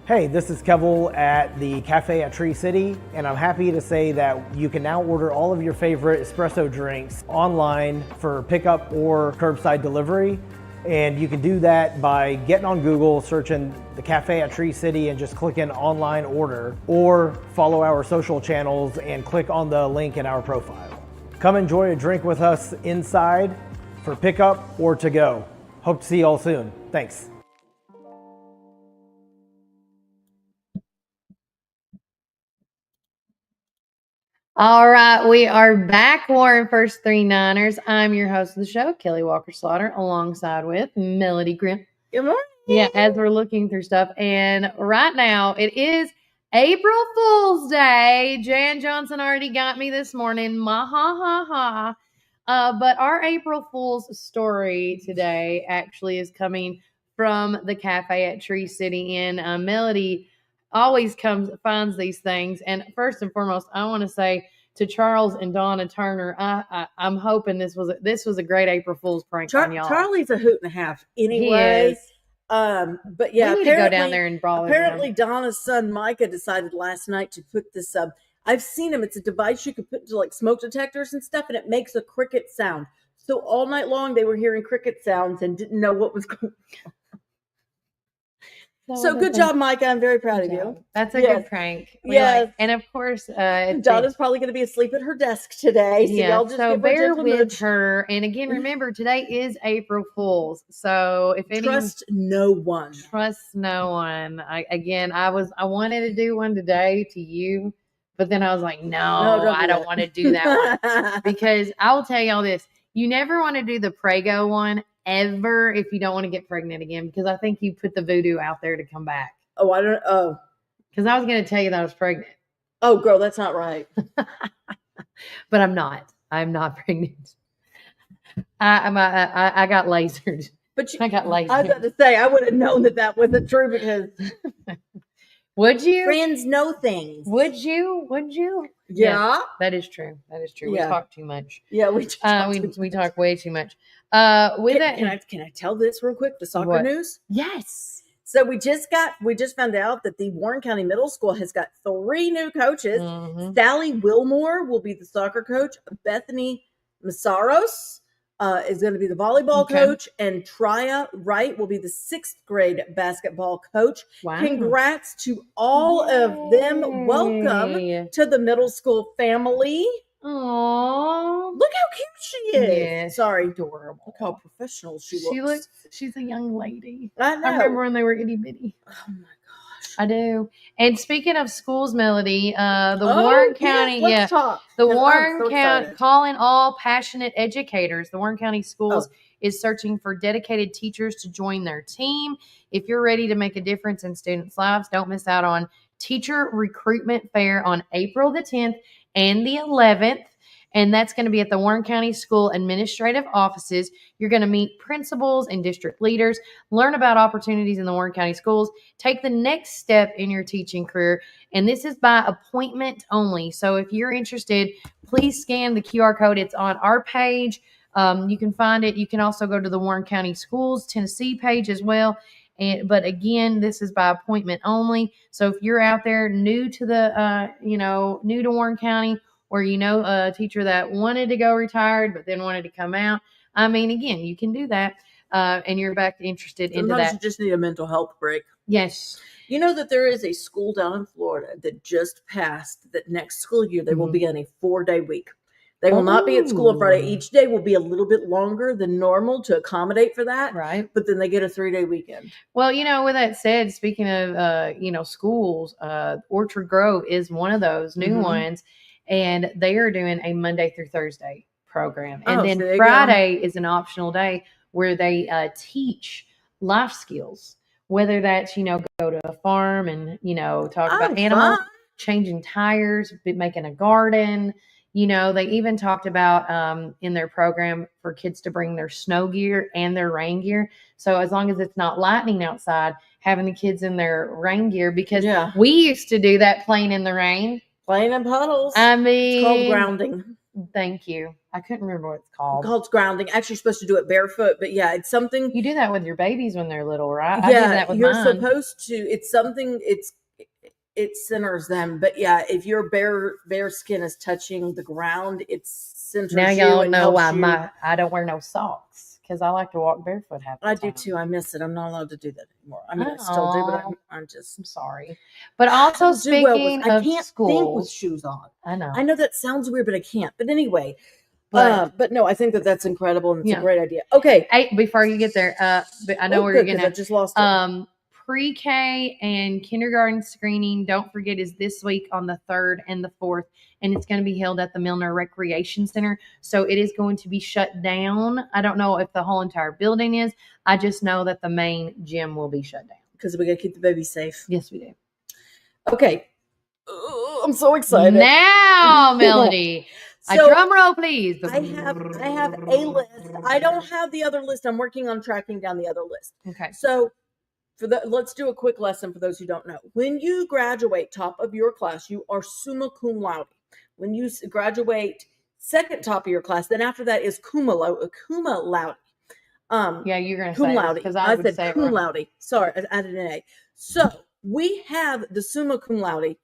Hey, this is Kevel at the Cafe at Tree City, and I'm happy to say that you can now order all of your favorite espresso drinks online for pickup or curbside delivery. And you can do that by getting on Google, searching the Cafe at Tree City and just clicking online order, or follow our social channels and click on the link in our profile. Come enjoy a drink with us inside for pickup or to go. Hope to see you all soon. Thanks. All right, we are back, Warren First Three Niners. I'm your host of the show, Kelly Walker Slaughter, alongside with Melody Grimm. Good morning. Yeah, as we're looking through stuff. And right now, it is April Fool's Day. Jan Johnson already got me this morning. Ma ha ha ha. But our April Fool's story today actually is coming from the Cafe at Tree City Inn. Melody always finds these things. And first and foremost, I want to say to Charles and Donna Turner, I'm hoping this was a great April Fool's prank on y'all. Charlie's a hoot and a half anyway. He is. But yeah, we need to go down there and brawl. Apparently, Donna's son Micah decided last night to put this up. I've seen him. It's a device you could put to like smoke detectors and stuff, and it makes a cricket sound. So all night long they were hearing cricket sounds and didn't know what was going on. So good job, Micah. I'm very proud of you. That's a good prank. Yes. And of course, Donna's probably going to be asleep at her desk today. So y'all just give her bear gentle with nudge. her. And again, remember, today is April Fool's. So if anyone Trust no one. Trust no one. I wanted to do one today to you, but then I was like, no, I don't want to do that one. Because I will tell y'all this. You never want to do the Prego one ever if you don't want to get pregnant again, because I think you put the voodoo out there to come back. Oh, I don't. Oh, because I was going to tell you that I was pregnant. Oh, girl, that's not right. But I'm not. I'm not pregnant. I got lasered. But I got lasered. I was about to say I would have known that wasn't true because. Would you? Friends know things. Would you? Yeah. That is true. Yeah. We talk too much. Yeah, we talk way too much. Can I tell this real quick? The soccer news. Yes. So we just found out that the Warren County Middle School has got 3 new coaches. Mm-hmm. Sally Wilmore will be the soccer coach. Bethany Massaros is going to be the volleyball coach, and Trya Wright will be the 6th grade basketball coach. Wow. Congrats to all of them. Welcome to the middle school family. Aww. Look how cute she is. Yeah, sorry. Adorable. Look how professional she looks. She's a young lady. I know. I remember when they were itty bitty. Oh my gosh. I do. And speaking of schools, Melody, the Warren County, the Warren County, calling all passionate educators. The Warren County Schools is searching for dedicated teachers to join their team. If you're ready to make a difference in students' lives, don't miss out on Teacher Recruitment Fair on April the 10th and the 11th. And that's going to be at the Warren County School Administrative Offices. You're going to meet principals and district leaders, learn about opportunities in the Warren County Schools, take the next step in your teaching career. And this is by appointment only. So if you're interested, please scan the QR code. It's on our page. You can find it. You can also go to the Warren County Schools Tennessee page as well. But again, this is by appointment only. So if you're out there new to new to Warren County, or a teacher that wanted to go retired but then wanted to come out, I mean, again, you can do that, and you're back interested into that. You just need a mental health break. Yes. You know that there is a school down in Florida that just passed that next school year they will be on a 4-day week. They will not be at school on Friday. Each day will be a little bit longer than normal to accommodate for that. Right. But then they get a 3-day weekend. Well, with that said, speaking of, schools, Orchard Grove is one of those new ones, and they are doing a Monday through Thursday program. And then Friday is an optional day where they teach life skills, whether that's, go to a farm and, talk about animals, changing tires, making a garden, They even talked about in their program for kids to bring their snow gear and their rain gear. So as long as it's not lightning outside, having the kids in their rain gear, because we used to do that playing in the rain. Playing in puddles. I mean, it's called grounding. Thank you. I couldn't remember what it's called. It's called grounding. Actually, you're supposed to do it barefoot, but yeah, it's something. You do that with your babies when they're little, right? Yeah, I did that with you're mine. supposed to. It's something. It centers them, but yeah, if your bare skin is touching the ground, it centers now you. Y'all and know helps why you. I don't wear no socks because I like to walk barefoot half the time. I do too. I miss it. I'm not allowed to do that anymore. I mean, I still do, but I'm sorry. But also speaking I of can't schools, think with shoes on. I know. I know that sounds weird, but I can't. But anyway, but no, I think that's incredible and it's a great idea. Okay, before you get there, but I know where you're gonna. I just lost it. Pre-K and kindergarten screening, don't forget, is this week on the 3rd and the 4th, and it's going to be held at the Milner Recreation Center. So it is going to be shut down. I don't know if the whole entire building is. I just know that the main gym will be shut down. Because we got to keep the baby safe. Yes, we do. Okay. I'm so excited. Now, Melody. A drum roll, please. I have a list. I don't have the other list. I'm working on tracking down the other list. Okay. So let's do a quick lesson for those who don't know. When you graduate top of your class, you are summa cum laude. When you graduate second top of your class, then after that is cum laude. Yeah, you're going to cum say laude. because I would said say cum laude. Sorry, I added an A. So we have the summa cum laude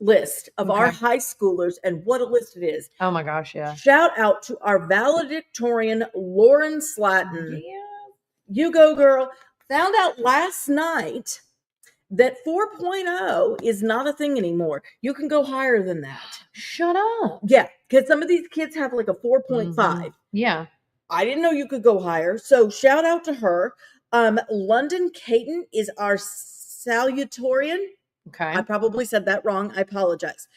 list of our high schoolers, and what a list it is. Oh my gosh, yeah. Shout out to our valedictorian, Lauren Slatton. Yeah. You go, girl. Found out last night that 4.0 is not a thing anymore. You can go higher than that. Shut up. Yeah, because some of these kids have like a 4.5. Mm-hmm. Yeah. I didn't know you could go higher. So shout out to her. London Caton is our salutatorian. Okay. I probably said that wrong. I apologize.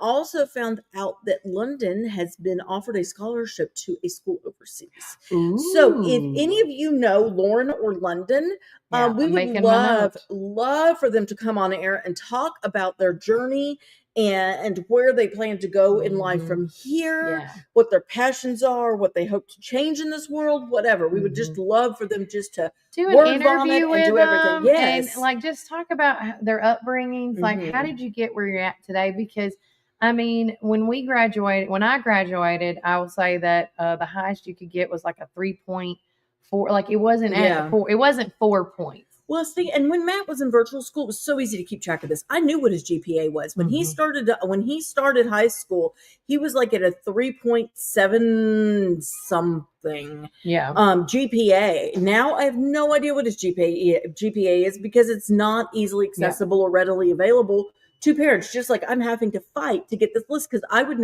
Also found out that London has been offered a scholarship to a school overseas. Ooh. So if any of you know Lauren or London, we would love for them to come on air and talk about their journey and where they plan to go in life from here, what their passions are, what they hope to change in this world, whatever. We would just love for them just to do an interview with do everything. Yes. And like just talk about their upbringings. Like, how did you get where you're at today? Because I mean, when I graduated, I will say that the highest you could get was like a 3.4. Like it wasn't at 4. It wasn't 4 points. Well, see, and when Matt was in virtual school, it was so easy to keep track of this. I knew what his GPA was when he started high school. He was like at a 3.7 something. Yeah. GPA. Now I have no idea what his GPA is because it's not easily accessible or readily available to parents. Just like I'm having to fight to get this list because I would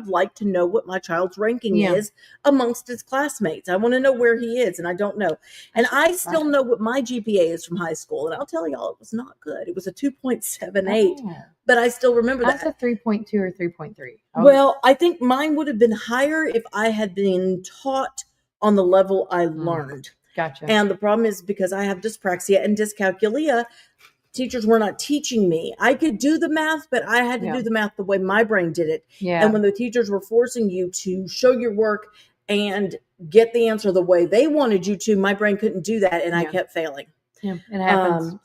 like to know what my child's ranking is amongst his classmates. I want to know where he is, and I don't know. And I still know what my GPA is from high school, and I'll tell y'all it was not good. It was a 2.78, but I still remember that. That's a 3.2 or 3.3. Well, I think mine would have been higher if I had been taught on the level I learned. Gotcha. And the problem is because I have dyspraxia and dyscalculia, teachers were not teaching me. I could do the math, but I had to do the math the way my brain did it. Yeah. And when the teachers were forcing you to show your work and get the answer the way they wanted you to, my brain couldn't do that, and I kept failing. Yeah, it happens.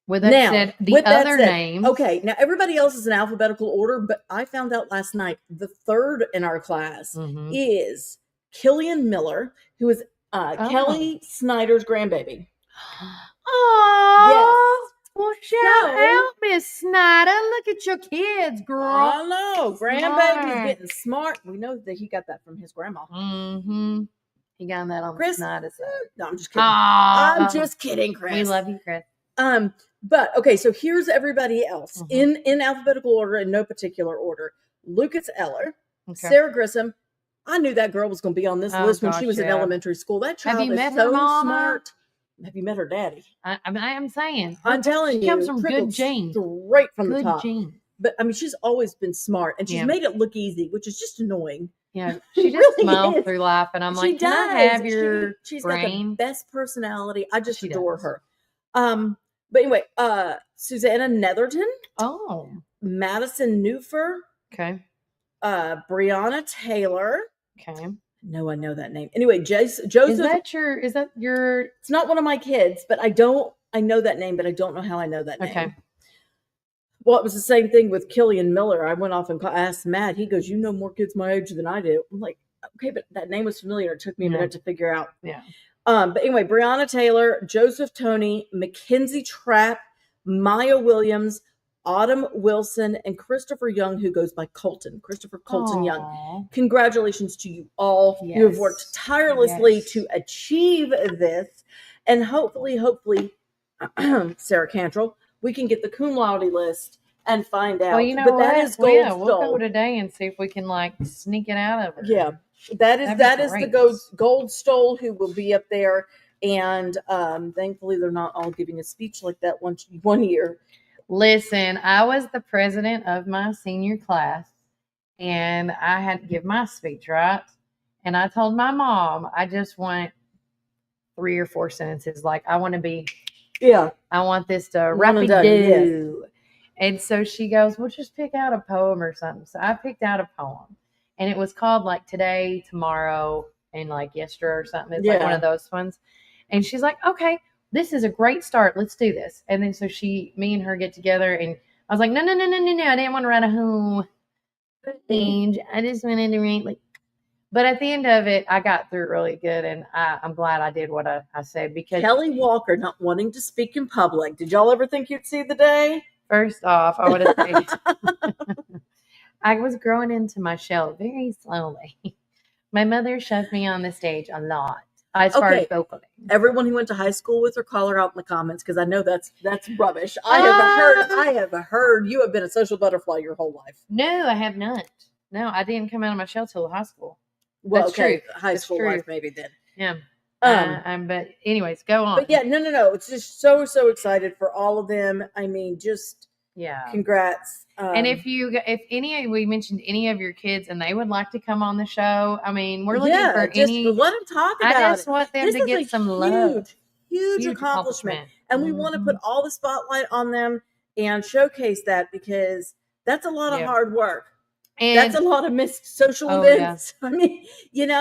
With that said, the other names. Okay, now everybody else is in alphabetical order, but I found out last night the third in our class is Killian Miller, who is Kelly Snyder's grandbaby. Oh, yes. Well, shout out, Miss Snyder. Look at your kids, girl. I know. Grandbaby's getting smart. We know that he got that from his grandma. Mm-hmm. He got that on Chris. Snyder side. No, I'm just kidding. I'm just kidding, Chris. We love you, Chris. But okay, so here's everybody else in alphabetical order in no particular order. Lucas Eller, Sarah Grissom. I knew that girl was going to be on this list when she was in elementary school. That child is so smart. Have you met her daddy? I am saying. I'm telling you. She comes from good genes. Straight from the top. Good genes. But I mean, she's always been smart, and she's made it look easy, which is just annoying. Yeah, she just really smiles through life, and I'm like, can I have your She's brain? got the best personality. I just adore her. But anyway, Susanna Netherton. Oh. Madison Newfer. Okay. Brianna Taylor. Okay. No, I know that name. Anyway, Joseph. Is that your? It's not one of my kids, but I know that name, but I don't know how I know that name. Okay. Well, it was the same thing with Killian Miller. I went off and asked Matt. He goes, "You know more kids my age than I do." I'm like, okay, but that name was familiar. It took me a minute to figure out. Yeah. But anyway, Brianna Taylor, Joseph Tony, Mackenzie Trapp, Maya Williams, Autumn Wilson, and Christopher Young, who goes by Colton. Christopher Colton Young. Congratulations to you all. Yes. You have worked tirelessly to achieve this. And hopefully, Sarah Cantrell, we can get the cum laude list and find out. Well, you know but what? that is gold We'll go today and see if we can sneak it out of her. Yeah. That is the gold stole who will be up there. And thankfully they're not all giving a speech like that one year. Listen, I was the president of my senior class and I had to give my speech, right? And I told my mom, I just want 3 or 4 sentences. I want to be, I want this to rapid-do. And so she goes, well, just pick out a poem or something. So I picked out a poem and it was called Today, Tomorrow, and Yesterday or something. It's one of those ones. And she's like, okay, this is a great start. Let's do this. And then so me and her get together and I was like, no. I didn't want to write a whole change. I just wanted to write but at the end of it, I got through it really good. And I'm glad I did what I said because Kelly Walker not wanting to speak in public. Did y'all ever think you'd see the day? First off, I would have said I was growing into my shell very slowly. My mother shoved me on the stage a lot. As far as vocally. Everyone who went to high school with her, call her out in the comments because I know that's rubbish. I have heard you have been a social butterfly your whole life. No, I have not. No, I didn't come out of my shell till high school. Well, that's true. High school life maybe then. Yeah. But anyways, go on. But yeah, no. It's just so excited for all of them. I mean, just congrats. And if we mentioned any of your kids and they would like to come on the show, I mean, we're looking for any. Let them talk about it. I just want them to get some love. Huge accomplishment. And we want to put all the spotlight on them and showcase that because that's a lot of hard work. And that's a lot of missed social events. I mean, it's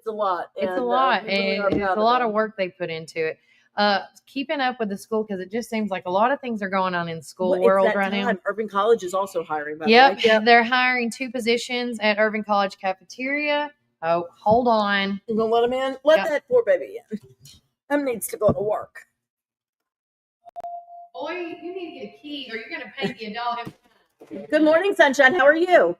a lot. It's a lot. And it's a lot of work they put into it. Keeping up with the school because it just seems like a lot of things are going on in the school world right now. Irving College is also hiring. Yep, they're hiring 2 positions at Irving College cafeteria. Oh, hold on. You gonna let him in? Let that poor baby in. Him needs to go to work. Boy, you need to get a key, or you're gonna pay the adult. Good morning, sunshine. How are you?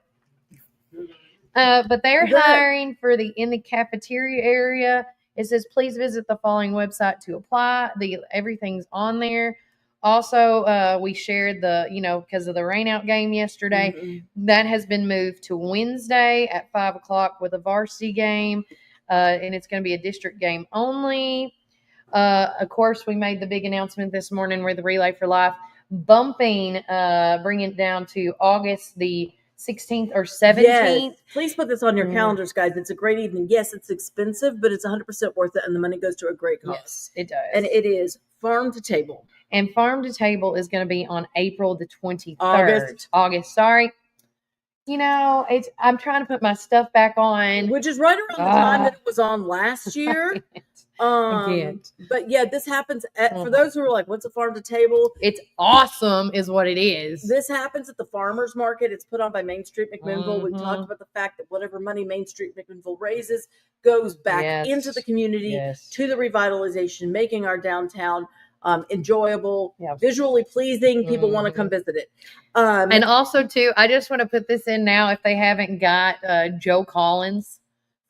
But they're hiring in the cafeteria area. It says, please visit the following website to apply. Everything's on there. Also, we shared because of the rainout game yesterday, that has been moved to Wednesday at 5:00 with a varsity game. And it's going to be a district game only. Of course, we made the big announcement this morning with the Relay for Life, bringing it down to August the 16th or 17th. Yes. Please put this on your calendars, guys. It's a great evening. Yes, it's expensive, but it's 100% worth it, and the money goes to a great cause. Yes, it does. And it is Farm to Table. And Farm to Table is going to be on April the 23rd. August, sorry. I'm trying to put my stuff back on. Which is right around the time that it was on last year. But yeah, this happens for those who are like, what's a Farm to Table? It's awesome is what it is. This happens at the farmers market. It's put on by Main Street McMinnville. We've talked about the fact that whatever money Main Street McMinnville raises goes back into the community to the revitalization, making our downtown enjoyable, visually pleasing. People want to come visit it. And also too, I just want to put this in now, if they haven't got Joe Collins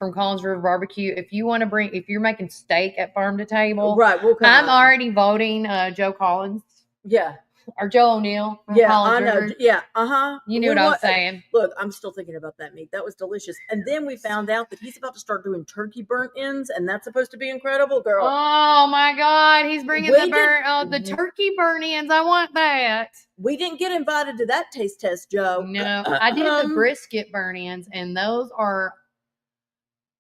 from Collins River Barbecue, if you're making steak at Farm to Table, right? I'm already voting Joe Collins. Yeah. Or Joe O'Neill. Yeah, I know. River. Yeah. You knew what I was saying. Look, I'm still thinking about that meat. That was delicious. And then we found out that he's about to start doing turkey burnt ends, and that's supposed to be incredible, girl. Oh my God, he's bringing the turkey burnt ends. I want that. We didn't get invited to that taste test, Joe. No, I did the brisket burnt ends, and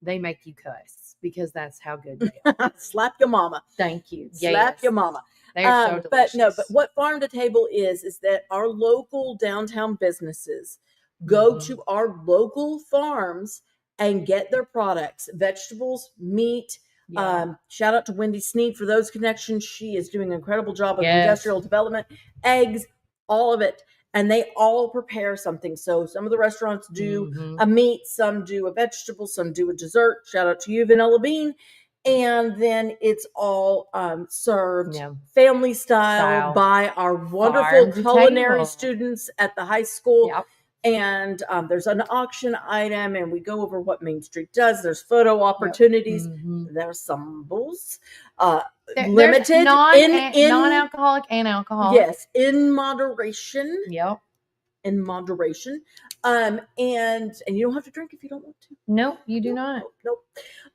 they make you cuss because that's how good they are. Slap your mama. Thank you. Slap your mama. They're so delicious. But what Farm to Table is that our local downtown businesses go to our local farms and get their products, vegetables, meat. Yeah. Shout out to Wendy Sneed for those connections. She is doing an incredible job of industrial development, eggs, all of it. And they all prepare something. So some of the restaurants do a meat, some do a vegetable, some do a dessert. Shout out to you, Vanilla Bean. And then it's all served family style by our wonderful culinary students at the high school. Yep. And there's an auction item, and we go over what Main Street does. There's photo opportunities. There's sumbles. Limited non-alcoholic and alcoholic. Yes, in moderation. Yep. In moderation. And you don't have to drink if you don't want to. Nope, you do not. Nope.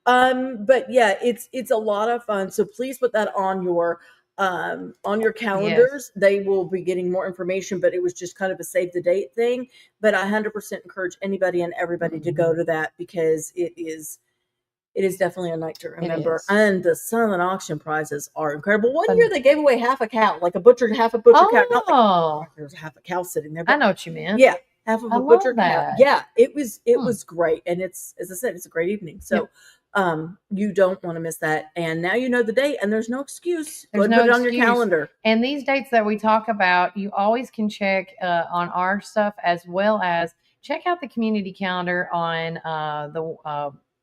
But yeah, it's a lot of fun. So please put that on your calendars. They will be getting more information, but it was just kind of a save the date thing. But I 100% encourage anybody and everybody to go to that, because it is definitely a night to remember. And the silent auction prizes are incredible. One year they gave away half a cow, like half a butcher cow. Not like there's half a cow sitting there. I know what you meant. Yeah. Half of a butcher cow. Yeah. It was great. And it's, as I said, it's a great evening. So you don't want to miss that. And now you know the date, and there's no excuse. Go ahead and put it on your calendar. And these dates that we talk about, you always can check on our stuff, as well as check out the community calendar on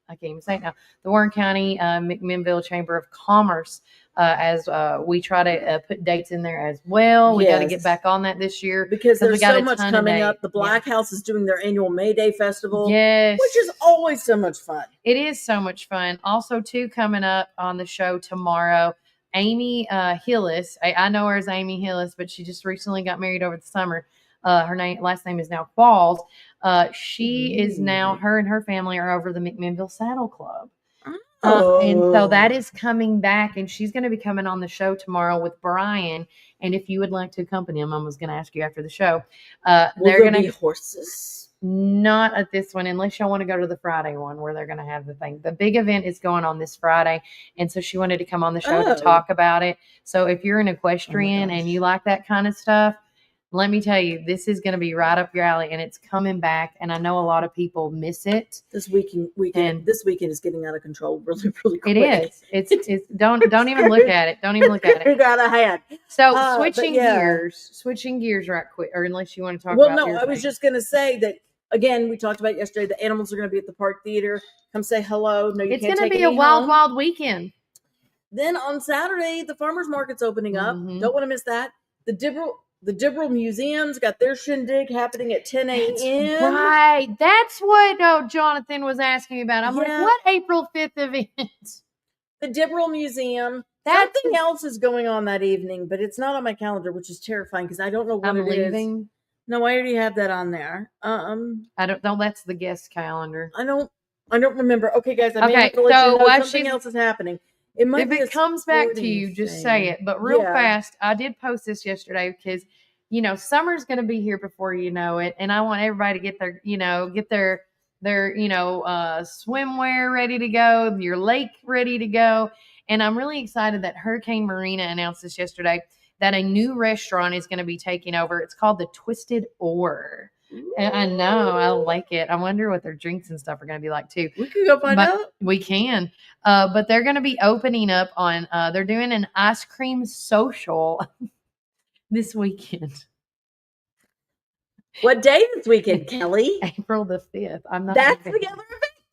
I can't even say it now, the Warren County McMinnville Chamber of Commerce, as we try to put dates in there as well. We got to get back on that this year, because there's so much coming up. The Black House is doing their annual May Day Festival, which is always so much fun. It is so much fun. Also, too, coming up on the show tomorrow, Amy Hillis. I know her as Amy Hillis, but she just recently got married over the summer. Her last name is now Falls. She is now, her and her family are over the McMinnville Saddle Club. And so that is coming back, and she's going to be coming on the show tomorrow with Brian. And if you would like to accompany him, I was going to ask you after the show. They're going to be horses. Not at this one, unless y'all want to go to the Friday one where they're going to have the thing. The big event is going on this Friday, and so she wanted to come on the show to talk about it. So if you're an equestrian and you like that kind of stuff, let me tell you, this is going to be right up your alley, and it's coming back. And I know a lot of people miss it. This weekend is getting out of control really, really quick. It is. It's don't even look at it. Don't even look at it. It got a hand. So switching gears right quick, or unless you want to talk about Well, no, I was just going to say that, again, we talked about yesterday, the animals are going to be at the Park Theater. Come say hello. No, you can't take It's going to be a wild weekend. Then on Saturday, the farmers market's opening up. Don't want to miss that. The Dibble Museum's got their shindig happening at 10 a.m. Right. That's what Jonathan was asking me about. I'm like, what April 5th event? The Dibble Museum. Something else is going on that evening, but it's not on my calendar, which is terrifying because I don't know what it is. No, I already have that on there. I don't know. That's the guest calendar. I don't remember. Okay, guys, I may have to let you know something else is happening. If it comes back to you, just say it. But real fast, I did post this yesterday because, summer's going to be here before you know it. And I want everybody to get their swimwear ready to go, your lake ready to go. And I'm really excited that Hurricane Marina announced this yesterday that a new restaurant is going to be taking over. It's called the Twisted Oar. And I know, I like it. I wonder what their drinks and stuff are going to be like too. We can go find out. We can. But they're going to be opening up on, they're doing an ice cream social this weekend. What day this weekend, Kelly? April the 5th. That's the other event,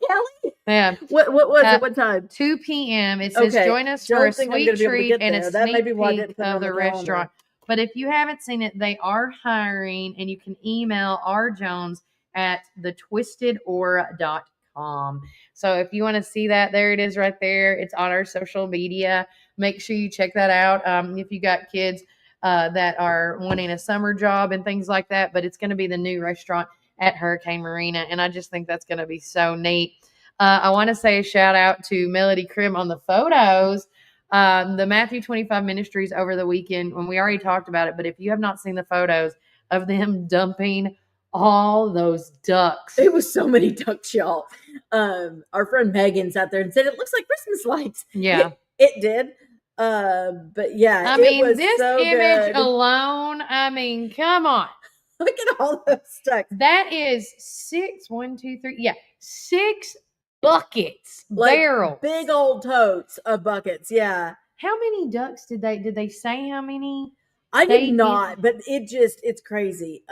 Kelly? Yeah. What was it? What time? 2 p.m. It says join us for a sweet treat and a sneak peek of the restaurant. But if you haven't seen it, they are hiring, and you can email rjones at thetwistedoar.com. So if you want to see that, there it is right there. It's on our social media. Make sure you check that out. If you got kids that are wanting a summer job and things like that, but it's going to be the new restaurant at Hurricane Marina. And I just think that's going to be so neat. I want to say a shout out to Melody Krim on the photos. The Matthew 25 Ministries over the weekend, when we already talked about it, but if you have not seen the photos of them dumping all those ducks. It was so many ducks, y'all. Our friend Megan sat there and said, it looks like Christmas lights. Yeah. It did. But yeah, I it mean, was this so image good. alone, I mean, come on. Look at all those stacks. That is 6 buckets, barrels. Big old totes of buckets. Yeah. How many ducks did they say how many? I did not, but it's crazy.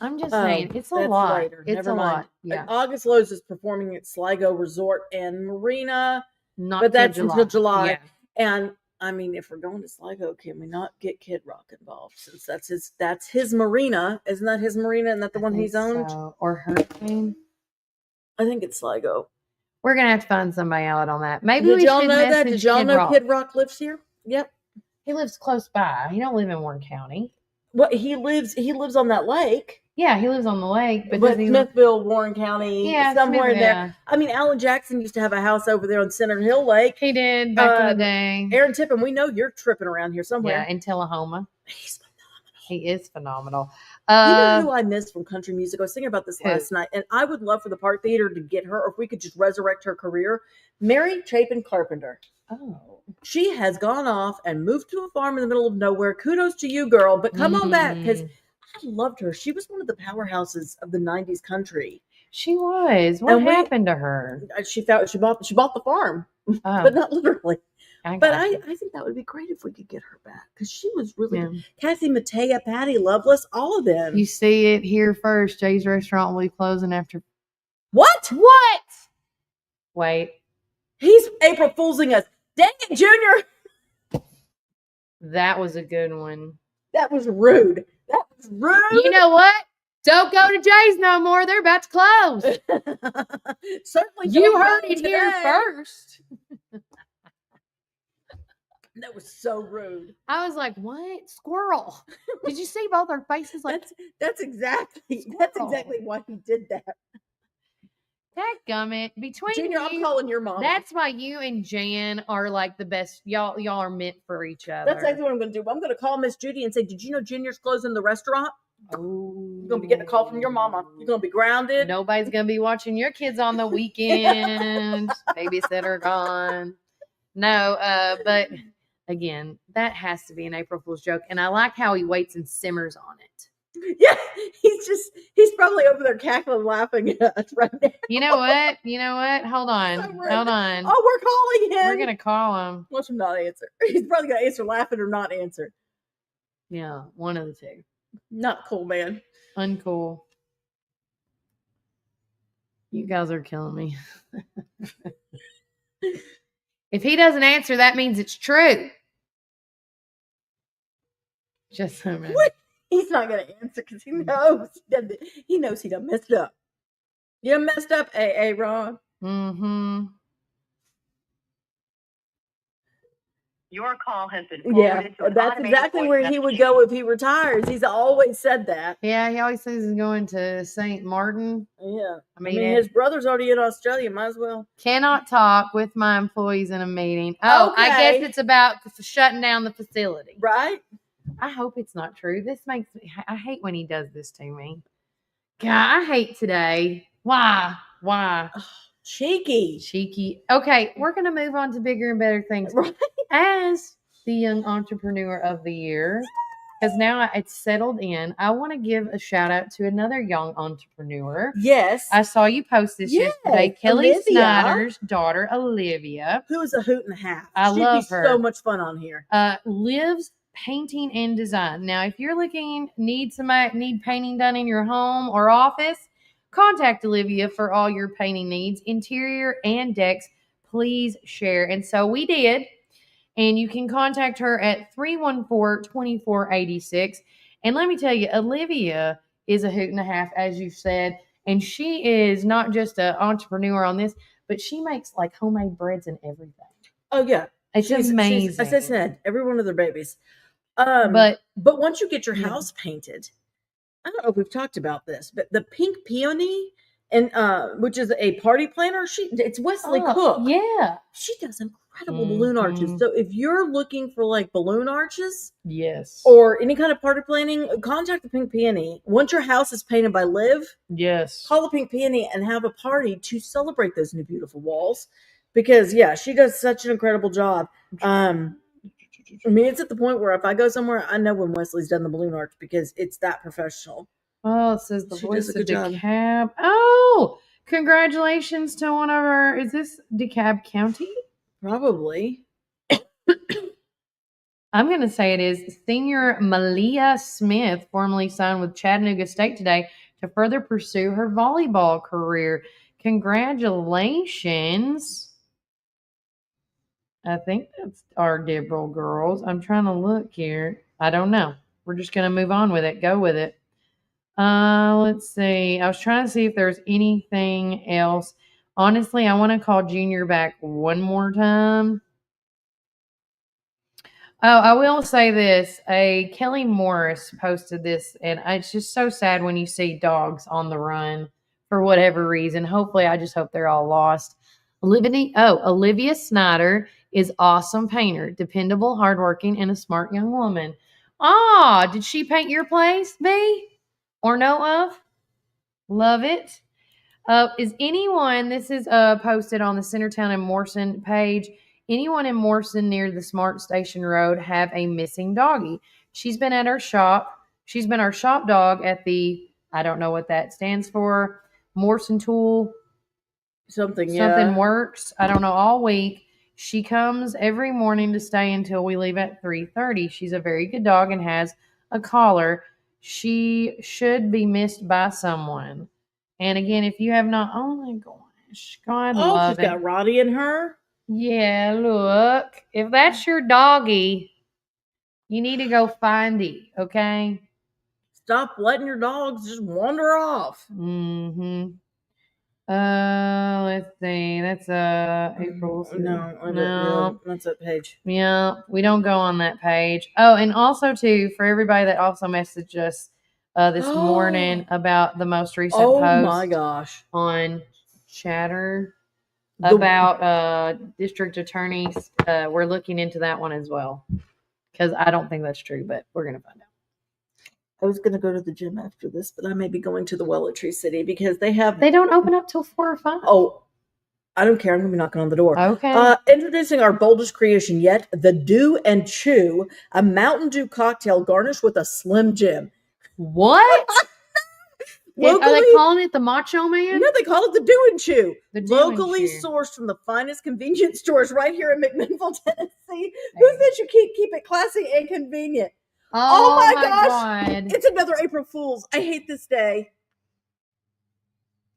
I'm just saying, it's a lot. Later. It's Never a mind. lot. Yeah. August Lowe's is performing at Sligo Resort and Marina, Not but that's till until July. Yeah. And I mean, if we're going to Sligo, can we not get Kid Rock involved? Since that's his marina. Isn't that his marina? Isn't that the one he's owned? So. Or Hurricane? I think it's Sligo. We're gonna have to find somebody out on that. Maybe Did we y'all should know that? message Did y'all know Rock. Kid Rock lives here? Yep. He lives close by. He don't live in Warren County. Well, he lives on that lake. Yeah, he lives on the lake, but Smithville, Warren County, somewhere Smithville, there. yeah. I mean, Alan Jackson used to have a house over there on Center Hill Lake. He did back in the day. Aaron Tippin, we know you're tripping around here somewhere. Yeah, in Tullahoma. He's phenomenal. He is phenomenal. You know who I missed from country music? I was thinking about this Who? last night, and I would love for the Park Theater to get her, or if we could just resurrect her career. Mary Chapin Carpenter. Oh. She has gone off and moved to a farm in the middle of nowhere. Kudos to you, girl, but come on back, because I loved her. She was one of the powerhouses of the 90s country. She was. What happened to her? She bought the farm, but not literally. But I think that would be great if we could get her back, because she was really good. Kathy Mattea, Patty Loveless, all of them. You see it here first. Jay's Restaurant will be closing after. What? Wait. He's April Foolsing us. Dang it, Junior. That was a good one. That was rude. That was rude. You know what? Don't go to Jay's no more. They're about to close. Certainly. You don't heard go it here today. first. That was so rude. I was like, "What? Squirrel?" Did you see both our faces? Like that's exactly why he did that. Dadgummit. Between Junior, I'm calling your mom. That's why you and Jan are like the best. Y'all are meant for each other. That's exactly what I'm going to do. I'm going to call Miss Judy and say, "Did you know Junior's closing the restaurant?" Oh, you're going to be getting a call from your mama. You're going to be grounded. Nobody's going to be watching your kids on the weekend. Babysitter gone. No, but again, that has to be an April Fool's joke. And I like how he waits and simmers on it. Yeah, he's probably over there cackling, laughing at us right now. You know what? Hold on. Oh, we're calling him. We're going to call him. Watch him not answer. He's probably going to answer laughing or not answer. Yeah, one of the two. Not cool, man. Uncool. You guys are killing me. If he doesn't answer, that means it's true. Just a minute. What? He's not going to answer because he knows he done messed up. You done messed up, AA Ron. Mm-hmm. Your call has been forwarded to an that's automated exactly voice where he message. would go if he retires. He's always said that. Yeah, he always says he's going to St. Martin. Yeah. I mean, his brother's already in Australia. Might as well. Cannot talk with my employees in a meeting. Oh, I Okay. guess it's about shutting down the facility. Right? I hope it's not true. This makes me, I hate when he does this to me. God, I hate today. Why? Cheeky. Okay, we're going to move on to bigger and better things. Right. As the Young Entrepreneur of the Year, because now it's settled in, I want to give a shout out to another young entrepreneur. Yes. I saw you post this yesterday. Kelly Olivia. Snyder's daughter, Olivia. Who is a hoot and a half. I She'd love be her. so much fun on here. Lives painting and design. Now, if you're need painting done in your home or office, contact Olivia for all your painting needs, interior and decks. Please share. And so we did. And you can contact her at 314-2486. And let me tell you, Olivia is a hoot and a half, as you said. And she is not just an entrepreneur on this, but she makes like homemade breads and everything. Oh, yeah. It's amazing. As I said, every one of their babies. But once you get your house painted, I don't know if we've talked about this, but the Pink Peony, and which is a party planner, it's Wesley Cook. Yeah. She does incredible balloon arches. So if you're looking for like balloon arches, yes, or any kind of party planning, contact the Pink Peony. Once your house is painted by Liv, yes, call the Pink Peony and have a party to celebrate those new beautiful walls. because she does such an incredible job. I mean, it's at the point where if I go somewhere, I know when Wesley's done the balloon arch because it's that professional. Oh, it says the voice of DeKalb. Oh, congratulations to one of our. Is this DeKalb County? Probably. I'm going to say it is Senior Malia Smith, formerly signed with Chattanooga State today to further pursue her volleyball career. Congratulations. I think that's our Dibble girls. I'm trying to look here. I don't know. We're just going to move on with it. Go with it. Let's see. I was trying to see if there's anything else. Honestly, I want to call Junior back one more time. Oh, I will say this. Kelly Morris posted this, and it's just so sad when you see dogs on the run for whatever reason. Hopefully, I just hope they're all lost. Olivia Snyder is awesome painter, dependable, hardworking, and a smart young woman. Did she paint your place, V? Or know of? Love it. Is anyone, this is posted on the Centertown and Morrison page, anyone in Morrison near the Smart Station Road have a missing doggie? She's been at our shop. She's been our shop dog at the, I don't know what that stands for, Morrison Tool. Something works. I don't know, all week. She comes every morning to stay until we leave at 3:30. She's a very good dog and has a collar. She should be missed by someone. And again, if you have not, oh my gosh, God love she's got Roddy in her. Yeah, look, if that's your doggy, you need to go find it, okay? Stop letting your dogs just wander off. Mm-hmm. Let's see. That's April. No, that's that page. Yeah, we don't go on that page. Oh, and also too, for everybody that also messaged us this morning about the most recent post. Oh my gosh. On Chatter about district attorneys. We're looking into that one as well. Because I don't think that's true, but we're gonna find out. I was going to go to the gym after this, but I may be going to the well at Tree City because they don't open up till 4 or 5. Oh, I don't care. I'm going to be knocking on the door. Okay. Introducing our boldest creation yet, the Do and Chew, a Mountain Dew cocktail garnished with a Slim Jim. What? Are they calling it the Macho Man? No, they call it the Do and Chew. The Do Locally and Chew. sourced from the finest convenience stores right here in McMinnville, Tennessee. Who said you can't keep it classy and convenient? Oh my gosh. God. It's another April Fool's. I hate this day.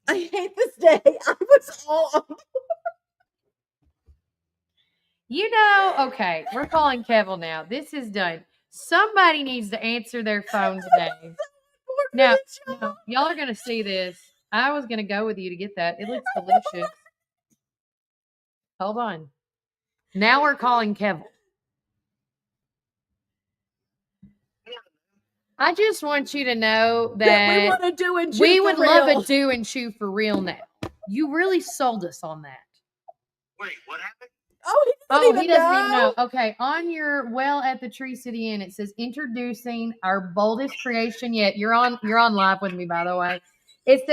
I was all on. Okay, we're calling Kevin now. This is done. Somebody needs to answer their phone today. Now, y'all are going to see this. I was going to go with you to get that. It looks delicious. Hold on. Now we're calling Kevin. I just want you to know that we want a Do and Chew. We would love a Do and Chew for real now. You really sold us on that. Wait, what happened? He doesn't even know. Okay, on your at the Tree City Inn, it says introducing our boldest creation yet. You're on live with me, by the way. It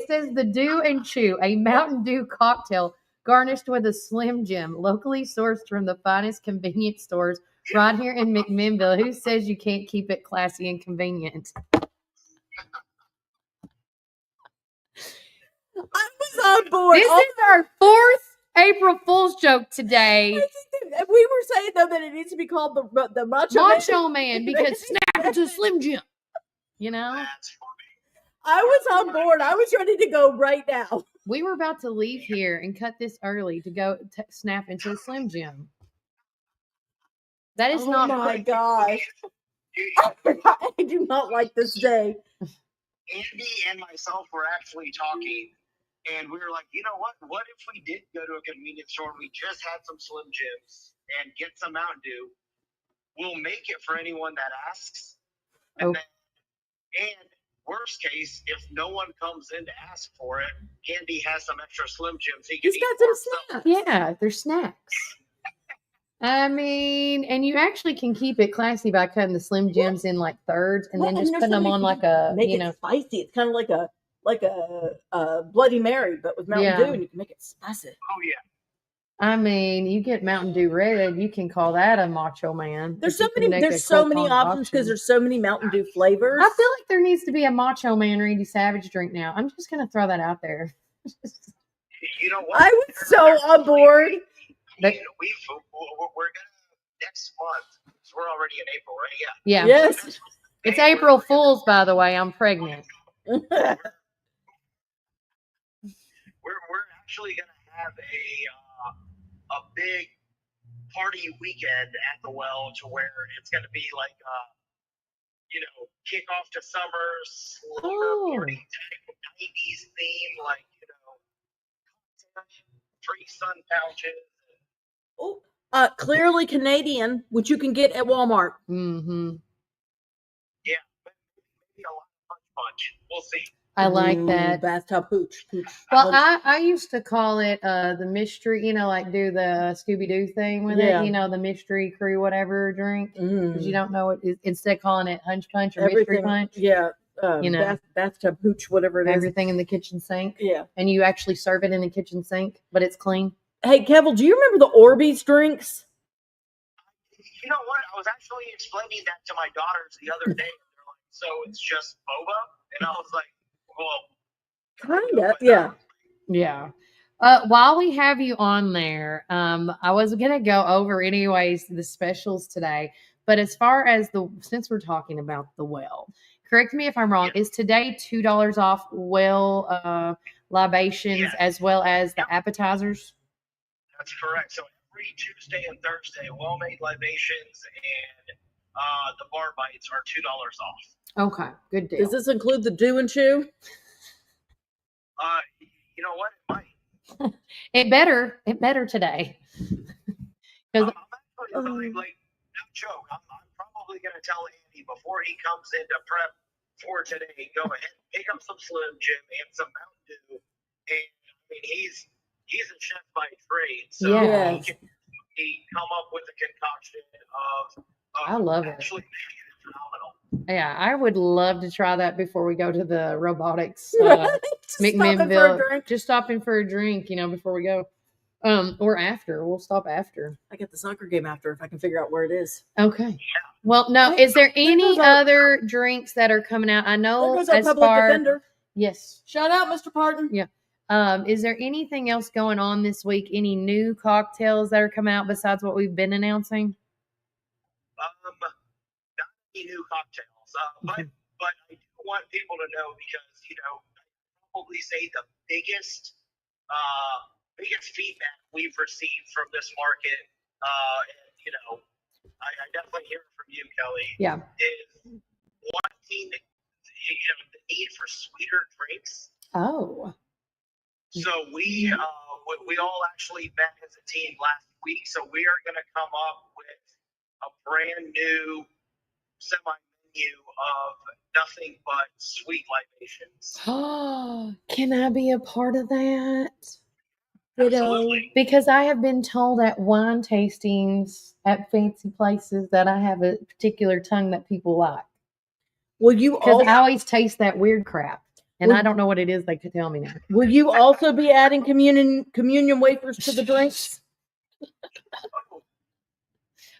says the Do and Chew, a Mountain Dew cocktail garnished with a Slim Jim, locally sourced from the finest convenience stores right here in McMinnville. Who says you can't keep it classy and convenient? I was on board. This is our 4th April Fool's joke today. We were saying though that it needs to be called the Macho Man because snap, it's a Slim Jim. You know? I was on board. I was ready to go right now. We were about to leave here and cut this early to go snap into a Slim Jim. That is not. Oh my gosh! I do not like this day. Andy and myself were actually talking, and we were like, you know what? What if we did go to a convenience store and we just had some Slim Jims and get some Mountain Dew? We'll make it for anyone that asks. And worst case, if no one comes in to ask for it, Andy has some extra Slim Jims. He's got some snacks. Yeah, they're snacks. I mean, and you actually can keep it classy by cutting the Slim Jims in like thirds and then just putting them on like a, make it spicy. It's kind of like like a Bloody Mary, but with Mountain Dew, and you can make it spicy. Oh yeah. I mean, you get Mountain Dew Red, you can call that a Macho Man. There's so many options because there's so many Mountain Dew flavors. I feel like there needs to be a Macho Man Randy Savage drink now. I'm just gonna throw that out there. You know what? I was so on board. We're gonna next month. So we're already in April, right? Yeah. Yes. It's April Fool's, by the way. I'm pregnant. We're actually gonna have a big party weekend at the well to where it's gonna be like kick off to summer, slumber party type 90s theme, like free sun pouches. Clearly Canadian, which you can get at Walmart. Mm-hmm. Yeah, maybe a lot of punch. We'll see. I like that. Bathtub pooch. Well, I used to call it the mystery, like do the Scooby-Doo thing with it, the mystery crew, whatever drink. Because you don't know it. Instead of calling it Hunch Punch or Mystery Punch. Yeah. Bathtub hooch, whatever it is. Everything in the kitchen sink. Yeah. And you actually serve it in the kitchen sink, but it's clean. Hey, Kevel, do you remember the Orbeez drinks? You know what? I was actually explaining that to my daughters the other day. They're like, so it's just boba? And I was like, well, kind of, yeah. Yeah. While we have you on there, I was going to go over anyways the specials today, but as far as since we're talking about the well, correct me if I'm wrong, is today $2 off well libations as well as the appetizers? That's correct. So every Tuesday and Thursday, well-made libations and the bar bites are $2 off. Okay, good deal. Does this include the do and chew? You know what? It might. It better today. I'm actually no joke. I'm probably going to tell Andy before he comes in to prep for today. Go ahead, pick up some Slim Jim and some Mountain Dew. And I mean, he's a chef by trade, so he can come up with a concoction of I love actually making it phenomenal. Yeah, I would love to try that before we go to the robotics McMinnville. Just stopping for a drink, before we go. Or after. We'll stop after. I get the soccer game after if I can figure out where it is. Okay. Well, no, is there any other drinks that are coming out? I know as public defender. Yes. Shout out, Mr. Parton. Yeah. Is there anything else going on this week? Any new cocktails that are coming out besides what we've been announcing? Not any new cocktails, but I do want people to know because I probably say the biggest feedback we've received from this market, and I definitely hear it from you, Kelly. Yeah, is wanting the need for sweeter drinks. Oh. So we all actually met as a team last week. So we are going to come up with a brand new semi-menu of nothing but sweet libations. Oh, can I be a part of that? Absolutely. Because I have been told at wine tastings at fancy places that I have a particular tongue that people like. Will you? Because I always taste that weird crap. And I don't know what it is. They could tell me now. Will you also be adding communion wafers to the drinks?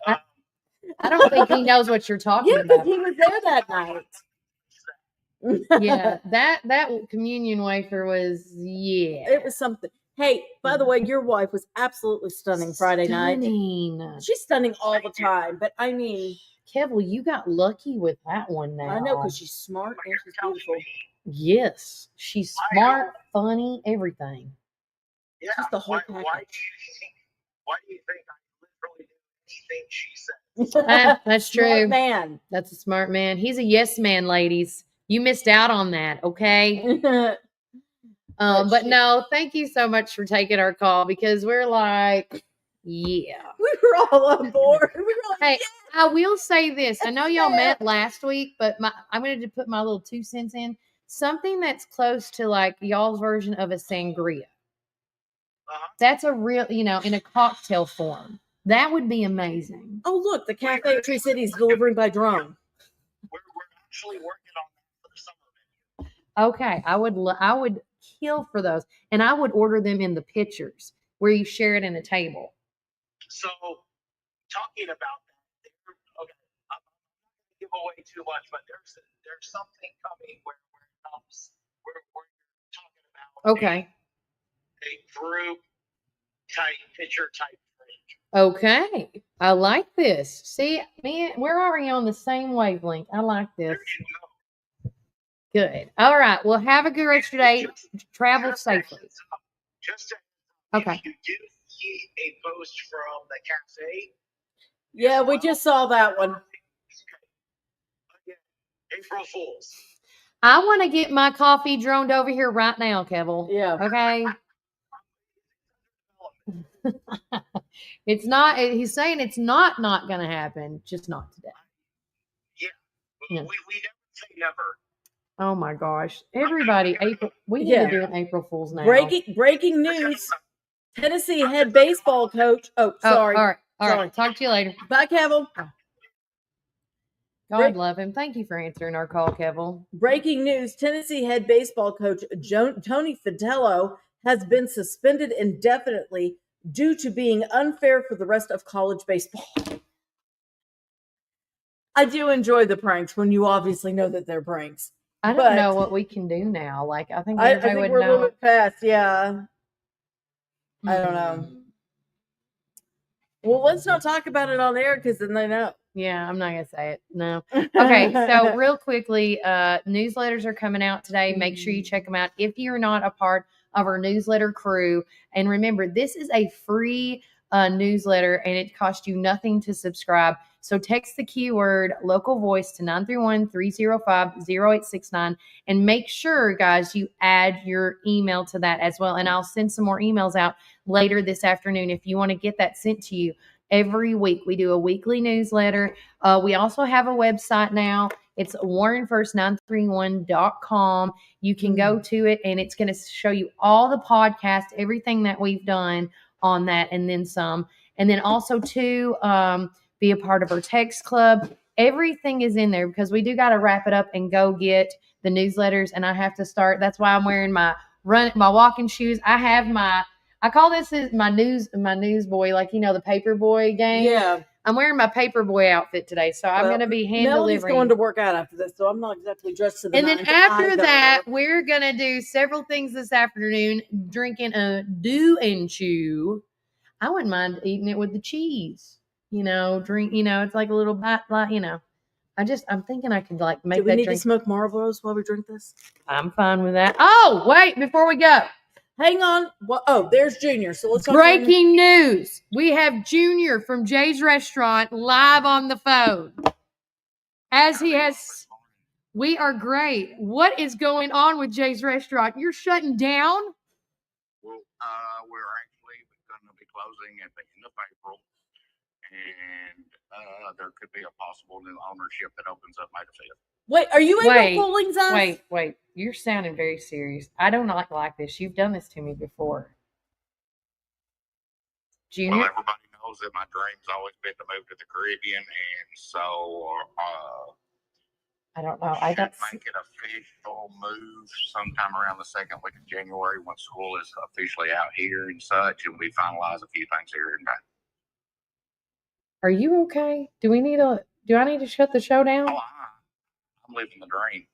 I don't think he knows what you're talking about. Yeah, because he was there that night. Yeah, that communion wafer was, it was something. Hey, by the way, your wife was absolutely stunning Friday night. She's stunning all the time, but I mean, Kevel, you got lucky with that one now. I know, because she's smart and she's beautiful. Yes, she's smart, funny, everything. Yeah, just the whole package. Why do you think I literally do anything she says? That's true. Smart man. That's a smart man. He's a yes man, ladies. You missed out on that, okay? But no, thank you so much for taking our call because we're like, yeah. We were all on board. We were like, hey, I will say this. I know y'all met last week, but I'm going to put my little 2 cents in. Something that's close to like y'all's version of a sangria. That's a real, in a cocktail form. That would be amazing. Oh, look, the Cafe at Tree City is delivering by drone. We're actually working on that for the summer Okay, I would kill for those, and I would order them in the pictures where you share it in a table. So, talking about that, okay, I'm not going to give away too much, but there's something coming where it comes where you're talking about Okay. a group type picture type fridge. Okay, I like this. See, man, we're already on the same wavelength. I like this. Good. All right. Well, have a good rest of your day. Travel safely. Okay. If you do see a post from the cafe, Yeah, we just saw that one. April Fools. I want to get my coffee droned over here right now, Kevel. Yeah. Okay. It's not. He's saying it's not going to happen. Just not today. Yeah. Yeah. We never say never. Oh my gosh! Everybody, April. We need to do an April Fool's now. Breaking news. Tennessee head baseball coach. Oh, sorry. All right. Talk to you later. Bye, Kevel. God love him. Thank you for answering our call, Kevel. Breaking news. Tennessee head baseball coach Tony Vitello has been suspended indefinitely due to being unfair for the rest of college baseball. I do enjoy the pranks when you obviously know that they're pranks. I don't know what we can do now. Like, I think everybody would we're know. a little bit past. Yeah. I don't know. Well, let's not talk about it on air because then they know. Yeah, I'm not going to say it. No. Okay, so real quickly, newsletters are coming out today. Make sure you check them out if you're not a part of our newsletter crew. And remember, this is a free newsletter, and it costs you nothing to subscribe. So text the keyword local voice to 931-305-0869 and make sure, guys, you add your email to that as well. And I'll send some more emails out later this afternoon if you want to get that sent to you. Every week we do a weekly newsletter. We also have a website now. It's warrenfirst931.com. You can go to it and it's going to show you all the podcasts, everything that we've done on that, and then some. And then also to be a part of our text club. Everything is in there because we do got to wrap it up and go get the newsletters. And I have to start. That's why I'm wearing my walking shoes. I call this my news boy, like, the paper boy game. Yeah. I'm wearing my paper boy outfit today. So I'm going to be hand Melody's delivering. going to work out after this, so I'm not exactly dressed to the And then nines after either. that, we're going to do several things this afternoon, drinking a dew and chew. I wouldn't mind eating it with the cheese. It's like a little bite, I'm thinking I could make that drink. Do we need to smoke Marlboros while we drink this? I'm fine with that. Oh, wait, before we go. Hang on. There's Junior. So let's talk Breaking news. We have Junior from Jay's Restaurant live on the phone. We are great. What is going on with Jay's Restaurant? You're shutting down? Well, we're actually going to be closing at the end of April. And there could be a possible new ownership that opens up May the 5th. Wait, are you April Fooling's us? Wait. You're sounding very serious. I do not like this. You've done this to me before. Junior? Well, everybody knows that my dream's always been to move to the Caribbean, and so I don't know. I should make it official move sometime around the second week of January when school is officially out here and such, and we finalize a few things here and there. Are you okay? Do I need to shut the show down? Oh, I'm living the dream.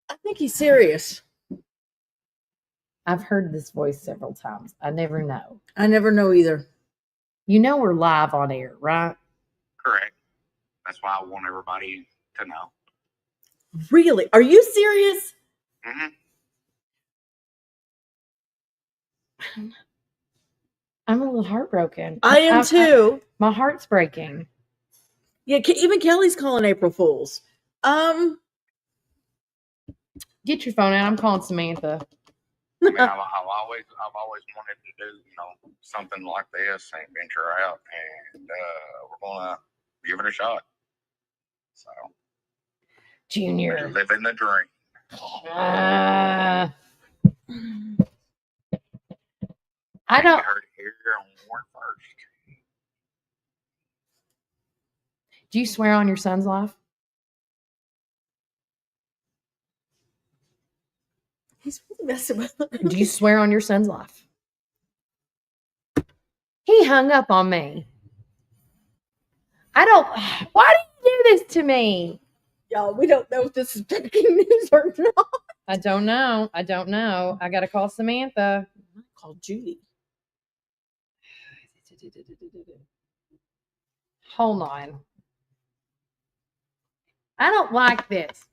I think he's serious. I've heard this voice several times. I never know. I never know either. We're live on air, right? Correct. That's why I want everybody to know. Really? Are you serious? Mm-hmm. I'm a little heartbroken. I am too. My heart's breaking. Yeah, even Kelly's calling April Fools. Get your phone out. I'm calling Samantha. I mean, I've always wanted to do, something like this and venture out, and we're gonna give it a shot. So, Junior, living the dream. I don't. You heard it here on Warren First. Do you swear on your son's life? He's really messing with her. Do you swear on your son's life? He hung up on me. Why do you do this to me? Y'all, we don't know if this is breaking news or not. I don't know. I got to call Samantha. Call Judy. Hold on. I don't like this.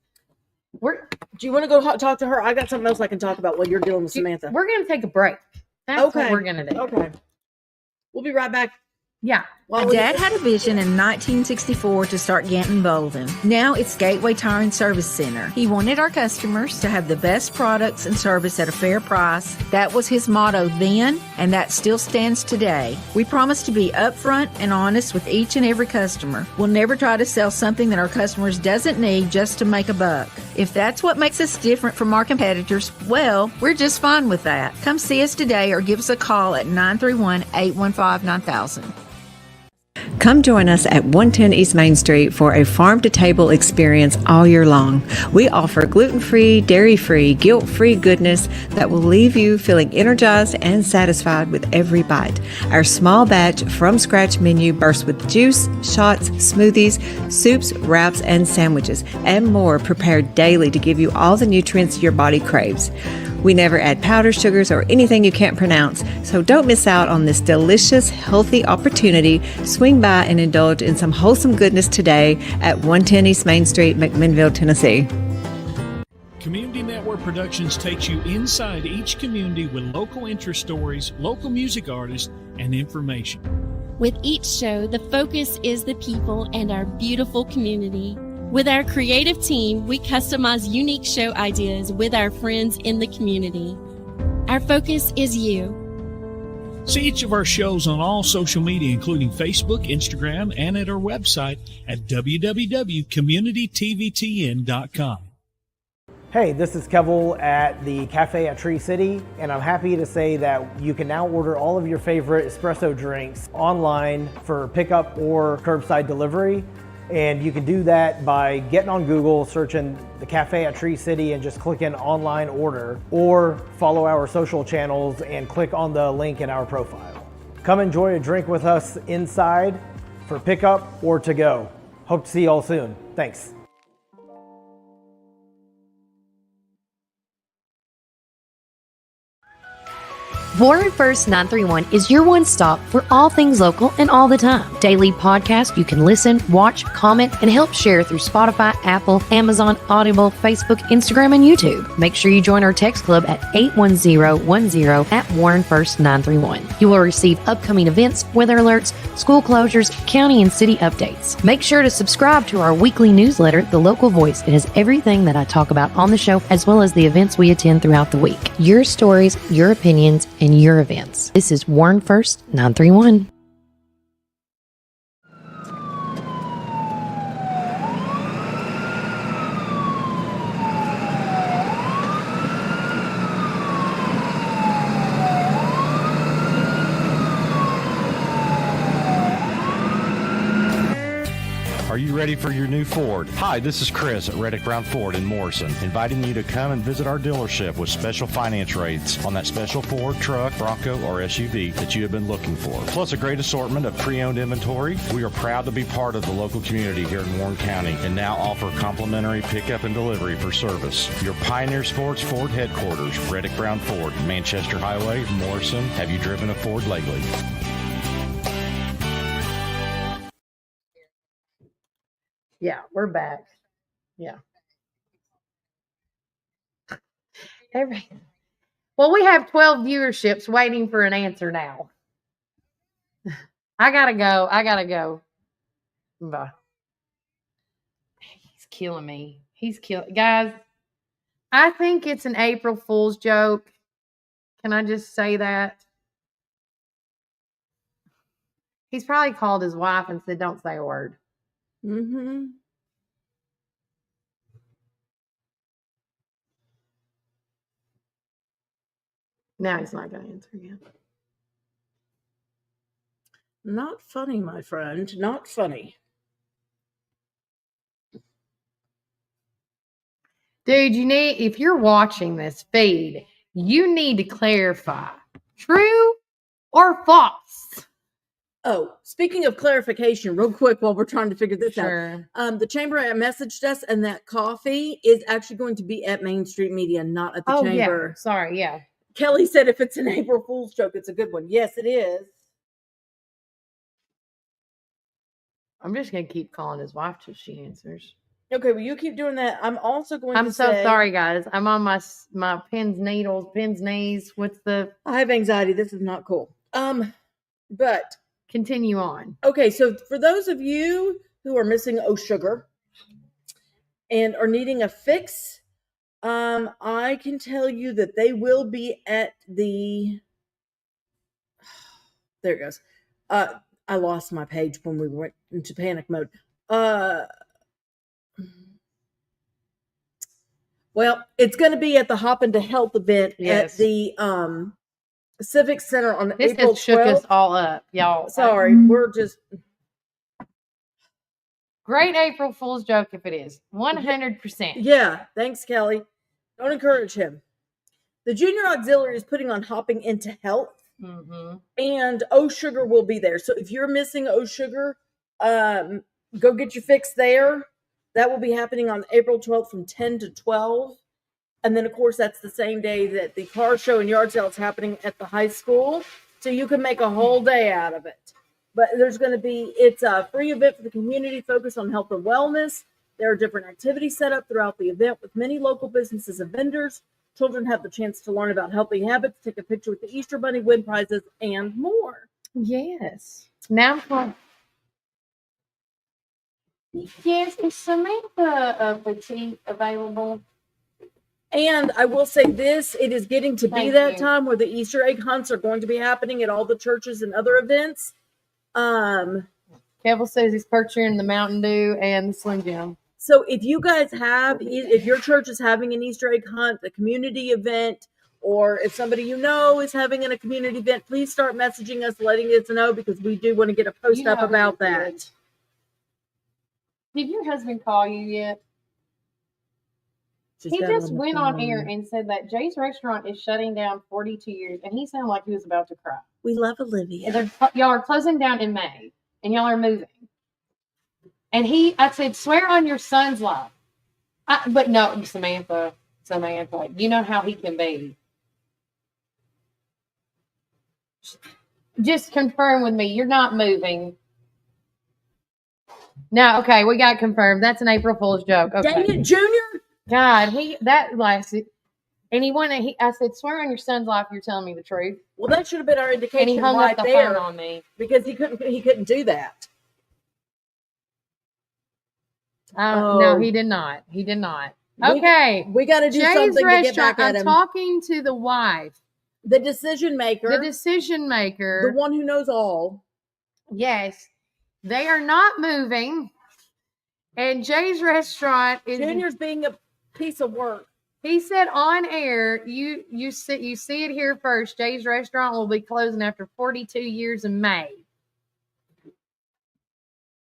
Do you want to go talk to her? I got something else I can talk about while you're dealing with Samantha. We're going to take a break. That's what we're going to do. Okay. We'll be right back. Yeah. My dad had a vision in 1964 to start Ganton Bolden. Now it's Gateway Tire and Service Center. He wanted our customers to have the best products and service at a fair price. That was his motto then, and that still stands today. We promise to be upfront and honest with each and every customer. We'll never try to sell something that our customers doesn't need just to make a buck. If that's what makes us different from our competitors, well, we're just fine with that. Come see us today or give us a call at 931-815-9000. Come join us at 110 East Main Street for a farm-to-table experience all year long. We offer gluten-free, dairy-free, guilt-free goodness that will leave you feeling energized and satisfied with every bite. Our small batch from-scratch menu bursts with juice, shots, smoothies, soups, wraps, and sandwiches, and more prepared daily to give you all the nutrients your body craves. We never add powder, sugars, or anything you can't pronounce, so don't miss out on this delicious, healthy opportunity. Swing by and indulge in some wholesome goodness today at 110 East Main Street, McMinnville, Tennessee. Community Network Productions takes you inside each community with local interest stories, local music artists, and information. With each show, the focus is the people and our beautiful community. With our creative team, we customize unique show ideas with our friends in the community. Our focus is you. See each of our shows on all social media, including Facebook, Instagram, and at our website at www.communitytvtn.com. Hey, this is Kevel at the Cafe at Tree City, and I'm happy to say that you can now order all of your favorite espresso drinks online for pickup or curbside delivery. And you can do that by getting on Google, searching the Cafe at Tree City and just clicking online order, or follow our social channels and click on the link in our profile. Come enjoy a drink with us inside for pickup or to go. Hope to see you all soon. Thanks. Warren First 931 is your one stop for all things local and all the time. Daily podcast you can listen, watch, comment, and help share through Spotify, Apple, Amazon, Audible, Facebook, Instagram, and YouTube. Make sure you join our text club at 81010 at Warren First 931. You will receive upcoming events, weather alerts, school closures, county and city updates. Make sure to subscribe to our weekly newsletter, The Local Voice. It has everything that I talk about on the show, as well as the events we attend throughout the week. Your stories, your opinions, and your events. This is Warren First 931. Are you ready for your new Ford? Hi, this is Chris at Reddick Brown Ford in Morrison, inviting you to come and visit our dealership with special finance rates on that special Ford truck, Bronco, or SUV that you have been looking for. Plus a great assortment of pre-owned inventory. We are proud to be part of the local community here in Warren County and now offer complimentary pickup and delivery for service. Your Pioneer Sports Ford headquarters, Reddick Brown Ford, Manchester Highway, Morrison. Have you driven a Ford lately? Yeah, we're back. Yeah. Well, we have 12 viewerships waiting for an answer now. I gotta go. Bye. He's killing me. Guys, I think it's an April Fool's joke. Can I just say that? He's probably called his wife and said, don't say a word. Mm-hmm. Now he's not going to answer again. Not funny, my friend. Not funny. Dude, if you're watching this feed, you need to clarify true or false. Oh, speaking of clarification, real quick while we're trying to figure this out. The chamber messaged us, and that coffee is actually going to be at Main Street Media, not at the chamber. Yeah. Sorry, yeah. Kelly said if it's an April Fool's joke, it's a good one. Yes, it is. I'm just going to keep calling his wife till she answers. Okay, well, you keep doing that. I'm also going to say... I'm so sorry, guys. I'm on my pins, knees. What's the... I have anxiety. This is not cool. But... Continue on. Okay, so for those of you who are missing Sugar and are needing a fix, I can tell you that they will be at the... There it goes. I lost my page when we went into panic mode. Well, it's going to be at the Hop into Health event at the Civic Center on this April 12th. This shook us all up, y'all. Sorry, we're just... Great April Fool's joke if it is. 100%. Yeah, thanks, Kelly. Don't encourage him. The Junior Auxiliary is putting on Hopping into Health. Mm-hmm. And Sugar will be there. So if you're missing Sugar, go get your fix there. That will be happening on April 12th from 10 to 12. And then, of course, that's the same day that the car show and yard sale is happening at the high school. So you can make a whole day out of it. But it's a free event for the community focused on health and wellness. There are different activities set up throughout the event with many local businesses and vendors. Children have the chance to learn about healthy habits, take a picture with the Easter Bunny, win prizes, and more. Yes. Now, yes, is Samantha Petite available? And I will say this, it is getting to be that time where the Easter egg hunts are going to be happening at all the churches and other events. Kevel says he's purchasing the Mountain Dew and the Slim Jim. So if you guys if your church is having an Easter egg hunt, a community event, or if somebody you know is having a community event, please start messaging us, letting us know, because we do want to get a post up about that. Did your husband call you yet? He just went on air and said that Jay's Restaurant is shutting down 42 years, and he sounded like he was about to cry. We love Olivia. Y'all are closing down in May, and y'all are moving. And I said, swear on your son's life. But no, Samantha, you know how he can be. Just confirm with me, you're not moving. No, okay, we got confirmed. That's an April Fool's joke. Okay. Dang it, Junior! God, that lasted. And I said, swear on your son's life you're telling me the truth. Well, that should have been our indication. And he hung right up the there phone on me. Because he couldn't do that. No, he did not. He did not. Okay. We got to do Jay's something Restaurant, to get back at him. I'm talking to the wife. The decision maker. The one who knows all. Yes. They are not moving. And Jay's Restaurant is... Junior's being a piece of work. He said on air, you see it here first. Jay's Restaurant will be closing after 42 years in May.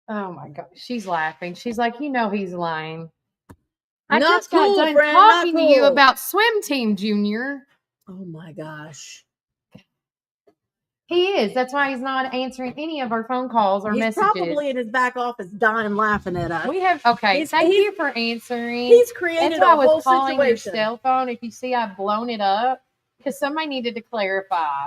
Oh my God. She's laughing. She's like, he's lying. I just got done talking to you about Swim Team, Junior. Oh my gosh. He is. That's why he's not answering any of our phone calls or messages. He's probably in his back office dying laughing at us. Thank you for answering. He's created a whole situation. That's why I was calling your cell phone. If you see I've blown it up, because somebody needed to clarify.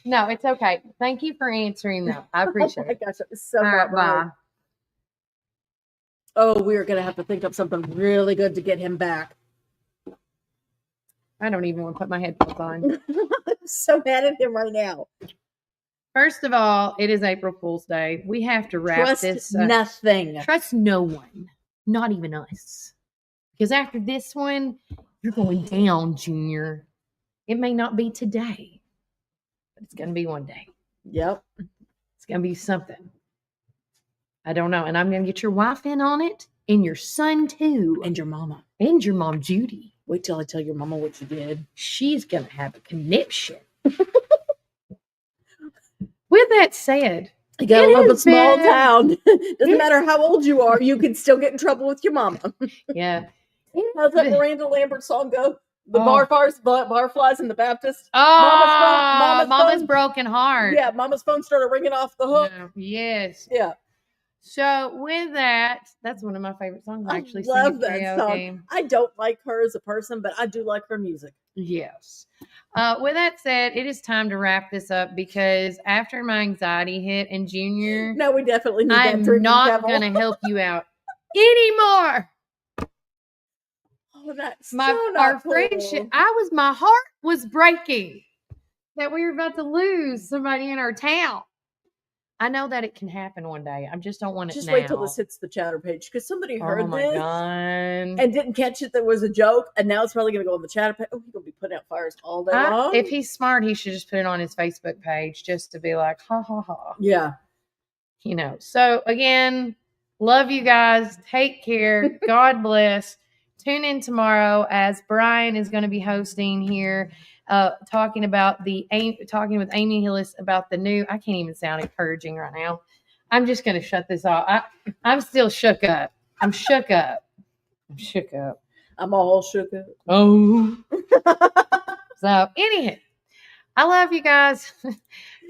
No, it's okay. Thank you for answering though. I appreciate it. Oh my gosh, that was so right, bye. Oh, we're gonna have to think of something really good to get him back. I don't even want to put my headphones on. I'm so mad at him right now. First of all, it is April Fool's Day. We have to wrap this up. Nothing. Trust no one. Not even us. Because after this one, you're going down, Junior. It may not be today, but it's going to be one day. Yep. It's going to be something. I don't know. And I'm going to get your wife in on it, and your son too. And your mama. And your mom, Judy. Wait till I tell your mama what you did. She's going to have a connection. With that said, You gotta It love a has small been- town. Doesn't matter how old you are, you can still get in trouble with your mama. Yeah. How's that Miranda Lambert song go? The Oh. barflies and the Baptist. Oh, Mama's phone- broken heart. Yeah, Mama's phone started ringing off the hook. No, yes. Yeah. So with that's one of my favorite songs. I Actually, love sing that karaoke. song. I don't like her as a person, but I do like her music. Yes. With that said, it is time to wrap this up because after my anxiety hit in junior, No, we definitely need that I'm drinking not devil. going to help you out anymore. Oh, that's Our friendship, my heart was breaking that we were about to lose somebody in our town. I know that it can happen one day. I just don't want it Just now. wait till this hits the chatter page because somebody heard Oh my this God. and didn't catch it. That was a joke, and now it's probably going to go on the chatter page. Oh, he's going to be putting out fires all day long. If he's smart, he should just put it on his Facebook page just to be like, ha ha ha. Yeah. So again, love you guys. Take care. God bless. Tune in tomorrow as Brian is going to be hosting here, talking with Amy Hillis about the new. I can't even sound encouraging right now. I'm just going to shut this off. I'm still shook up. I'm shook up. I'm all shook up. Oh. So anyhow, I love you guys.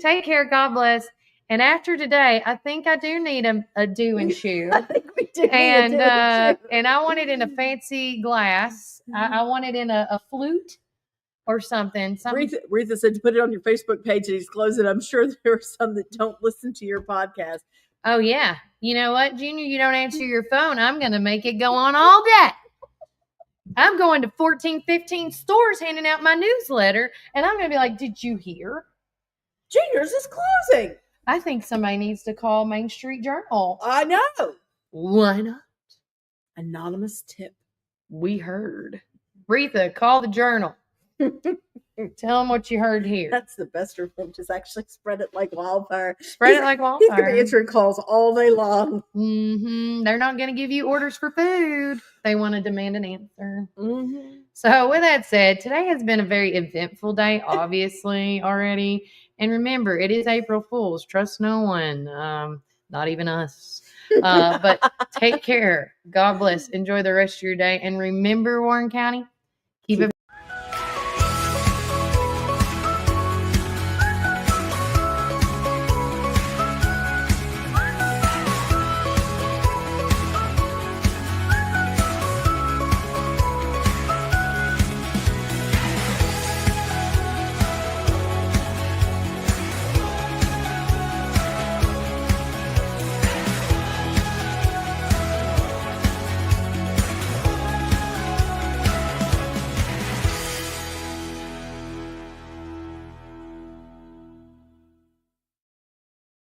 Take care. God bless. And after today, I think I do need a do and shoe. I think we do. And I want it in a fancy glass. I want it in a flute or something. Retha said to put it on your Facebook page and he's closing. I'm sure there are some that don't listen to your podcast. Oh, yeah. You know what, Junior? You don't answer your phone. I'm going to make it go on all day. I'm going to 14, 15 stores handing out my newsletter, and I'm going to be like, did you hear? Junior's is closing. I think somebody needs to call Main Street Journal. I know. Why not? Anonymous tip. We heard. Retha, call the Journal. Tell them what you heard here. That's the best of them. Just actually spread it like wildfire. He's going to be answering calls all day long. Mm-hmm. They're not going to give you orders for food. They want to demand an answer. Mm-hmm. So with that said, today has been a very eventful day, obviously, already. And remember, it is April Fool's. Trust no one. Not even us. But take care. God bless. Enjoy the rest of your day. And remember, Warren County, keep it